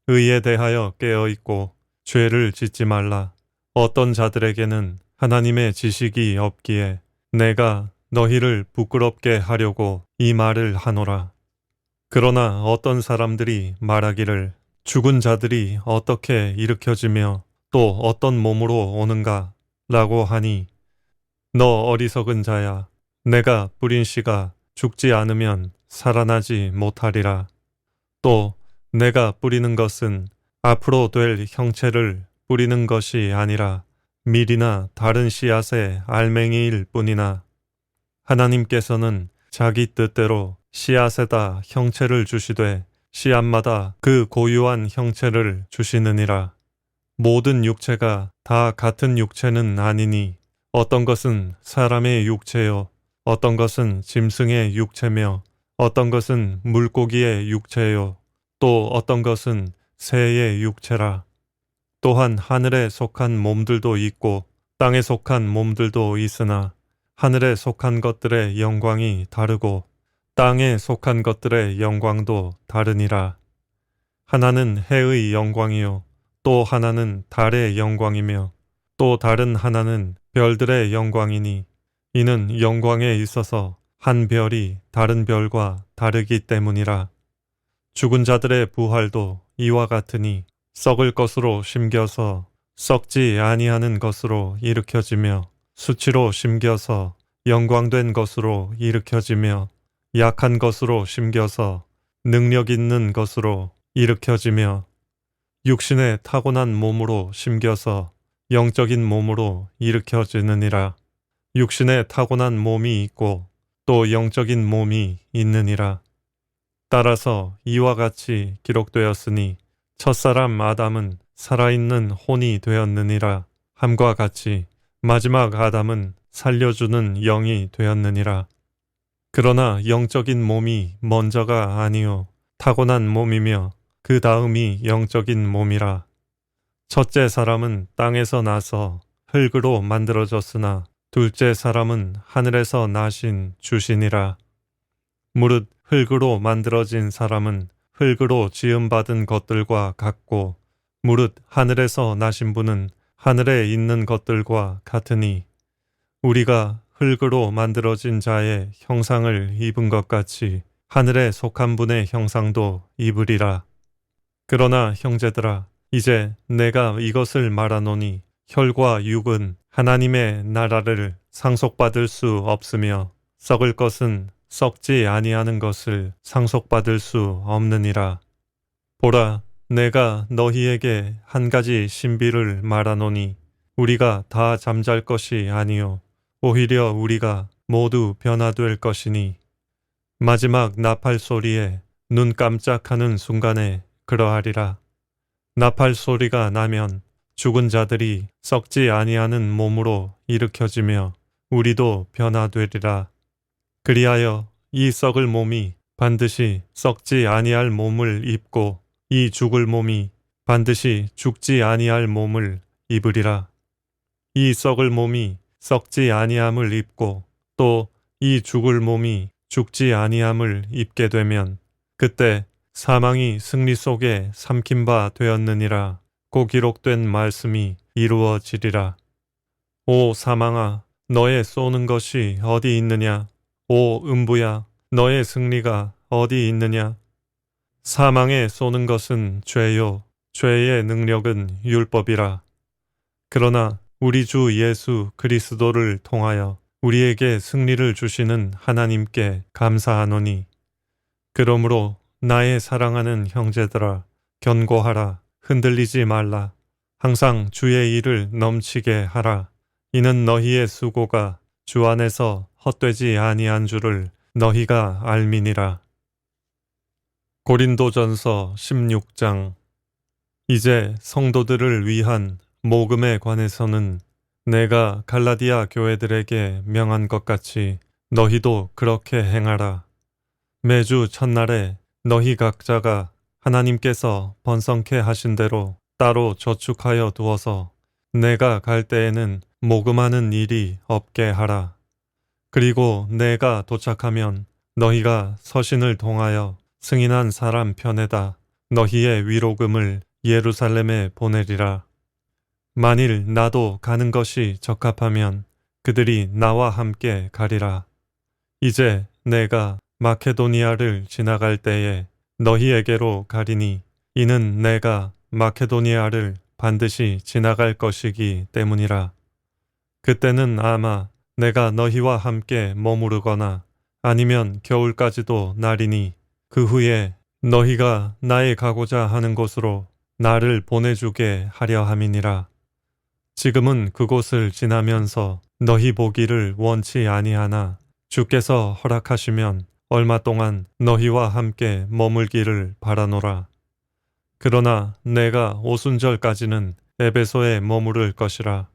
의에 대하여 깨어있고 죄를 짓지 말라. 어떤 자들에게는 하나님의 지식이 없기에 내가 너희를 부끄럽게 하려고 이 말을 하노라. 그러나 어떤 사람들이 말하기를 죽은 자들이 어떻게 일으켜지며 또 어떤 몸으로 오는가 라고 하니 너 어리석은 자야. 내가 뿌린 씨가 죽지 않으면 살아나지 못하리라. 또 내가 뿌리는 것은 앞으로 될 형체를 뿌리는 것이 아니라 밀이나 다른 씨앗의 알맹이일 뿐이나 하나님께서는 자기 뜻대로 씨앗에다 형체를 주시되 씨앗마다 그 고유한 형체를 주시느니라. 모든 육체가 다 같은 육체는 아니니 어떤 것은 사람의 육체요 어떤 것은 짐승의 육체며 어떤 것은 물고기의 육체요 또 어떤 것은 새의 육체라. 또한 하늘에 속한 몸들도 있고 땅에 속한 몸들도 있으나 하늘에 속한 것들의 영광이 다르고 땅에 속한 것들의 영광도 다르니라. 하나는 해의 영광이요 또 하나는 달의 영광이며 또 다른 하나는 별들의 영광이니 이는 영광에 있어서 한 별이 다른 별과 다르기 때문이라. 죽은 자들의 부활도 이와 같으니 썩을 것으로 심겨서 썩지 아니하는 것으로 일으켜지며 수치로 심겨서 영광된 것으로 일으켜지며 약한 것으로 심겨서 능력 있는 것으로 일으켜지며 육신의 타고난 몸으로 심겨서 영적인 몸으로 일으켜지느니라. 육신의 타고난 몸이 있고 또 영적인 몸이 있느니라. 따라서 이와 같이 기록되었으니 첫사람 아담은 살아있는 혼이 되었느니라 함과 같이 마지막 아담은 살려주는 영이 되었느니라. 그러나 영적인 몸이 먼저가 아니요 타고난 몸이며 그 다음이 영적인 몸이라. 첫째 사람은 땅에서 나서 흙으로 만들어졌으나 둘째 사람은 하늘에서 나신 주시니라. 무릇 흙으로 만들어진 사람은 흙으로 지음받은 것들과 같고 무릇 하늘에서 나신 분은 하늘에 있는 것들과 같으니 우리가 흙으로 만들어진 자의 형상을 입은 것 같이 하늘에 속한 분의 형상도 입으리라. 그러나 형제들아 이제 내가 이것을 말하노니 혈과 육은 하나님의 나라를 상속받을 수 없으며 썩을 것은 썩지 아니하는 것을 상속받을 수 없느니라. 보라, 내가 너희에게 한 가지 신비를 말하노니 우리가 다 잠잘 것이 아니요 오히려 우리가 모두 변화될 것이니 마지막 나팔 소리에 눈 깜짝하는 순간에 그러하리라. 나팔 소리가 나면 죽은 자들이 썩지 아니하는 몸으로 일으켜지며 우리도 변화되리라. 그리하여 이 썩을 몸이 반드시 썩지 아니할 몸을 입고 이 죽을 몸이 반드시 죽지 아니할 몸을 입으리라. 이 썩을 몸이 썩지 아니함을 입고 또 이 죽을 몸이 죽지 아니함을 입게 되면 그때 사망이 승리 속에 삼킨 바 되었느니라 고 기록된 말씀이 이루어지리라. 오 사망아, 너의 쏘는 것이 어디 있느냐? 오 음부야, 너의 승리가 어디 있느냐? 사망에 쏘는 것은 죄요, 죄의 능력은 율법이라. 그러나 우리 주 예수 그리스도를 통하여 우리에게 승리를 주시는 하나님께 감사하노니 그러므로 나의 사랑하는 형제들아 견고하라. 흔들리지 말라. 항상 주의 일을 넘치게 하라. 이는 너희의 수고가 주 안에서 헛되지 아니한 줄을 너희가 알미니라. 고린도전서 16장. 이제 성도들을 위한 모금에 관해서는 내가 갈라디아 교회들에게 명한 것 같이 너희도 그렇게 행하라. 매주 첫날에 너희 각자가 하나님께서 번성케 하신 대로 따로 저축하여 두어서 내가 갈 때에는 모금하는 일이 없게 하라. 그리고 내가 도착하면 너희가 서신을 통하여 승인한 사람 편에다 너희의 위로금을 예루살렘에 보내리라. 만일 나도 가는 것이 적합하면 그들이 나와 함께 가리라. 이제 내가 마케도니아를 지나갈 때에 너희에게로 가리니 이는 내가 마케도니아를 반드시 지나갈 것이기 때문이라. 그때는 아마 내가 너희와 함께 머무르거나 아니면 겨울까지도 나리니 그 후에 너희가 나의 가고자 하는 곳으로 나를 보내주게 하려 함이니라. 지금은 그곳을 지나면서 너희 보기를 원치 아니하나 주께서 허락하시면 얼마 동안 너희와 함께 머물기를 바라노라. 그러나 내가 오순절까지는 에베소에 머무를 것이라.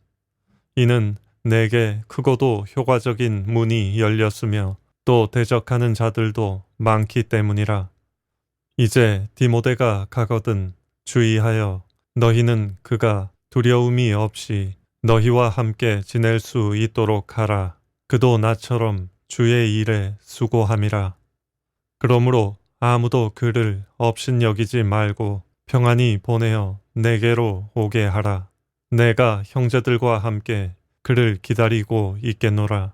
이는 내게 크고도 효과적인 문이 열렸으며 또 대적하는 자들도 많기 때문이라. 이제 디모데가 가거든 주의하여 너희는 그가 두려움이 없이 너희와 함께 지낼 수 있도록 하라. 그도 나처럼 주의 일에 수고함이라. 그러므로 아무도 그를 업신여기지 말고 평안히 보내어 내게로 오게 하라. 내가 형제들과 함께 그를 기다리고 있겠노라.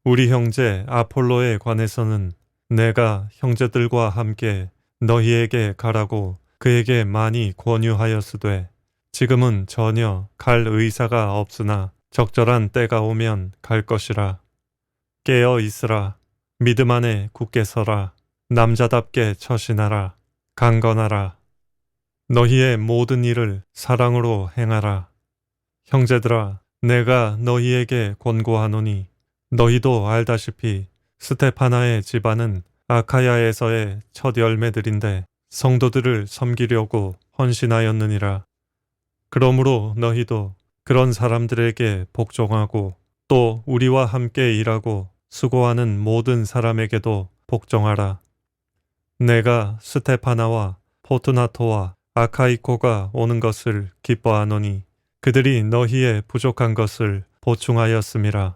우리 형제 아폴로에 관해서는 내가 형제들과 함께 너희에게 가라고 그에게 많이 권유하였으되 지금은 전혀 갈 의사가 없으나 적절한 때가 오면 갈 것이라. 깨어 있으라. 믿음 안에 굳게 서라. 남자답게 처신하라. 강건하라. 너희의 모든 일을 사랑으로 행하라. 형제들아, 내가 너희에게 권고하노니 너희도 알다시피 스테파나의 집안은 아카야에서의 첫 열매들인데 성도들을 섬기려고 헌신하였느니라. 그러므로 너희도 그런 사람들에게 복종하고 또 우리와 함께 일하고 수고하는 모든 사람에게도 복종하라. 내가 스테파나와 포트나토와 아카이코가 오는 것을 기뻐하노니 그들이 너희의 부족한 것을 보충하였음이라.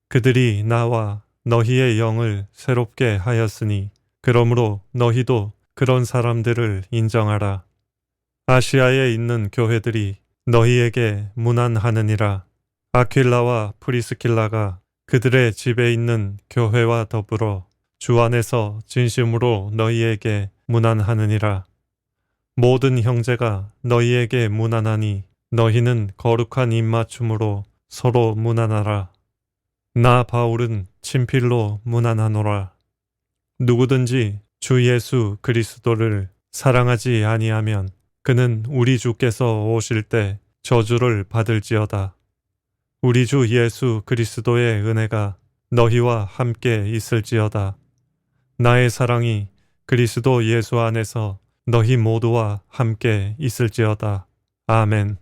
그들이 나와 너희의 영을 새롭게 하였으니 그러므로 너희도 그런 사람들을 인정하라. 아시아에 있는 교회들이 너희에게 문안하느니라. 아퀴라와 프리스킬라가 그들의 집에 있는 교회와 더불어 주 안에서 진심으로 너희에게 문안하느니라. 모든 형제가 너희에게 문안하니 너희는 거룩한 입맞춤으로 서로 문안하라. 나 바울은 친필로 문안하노라. 누구든지 주 예수 그리스도를 사랑하지 아니하면 그는 우리 주께서 오실 때 저주를 받을지어다. 우리 주 예수 그리스도의 은혜가 너희와 함께 있을지어다. 나의 사랑이 그리스도 예수 안에서 너희 모두와 함께 있을지어다. 아멘.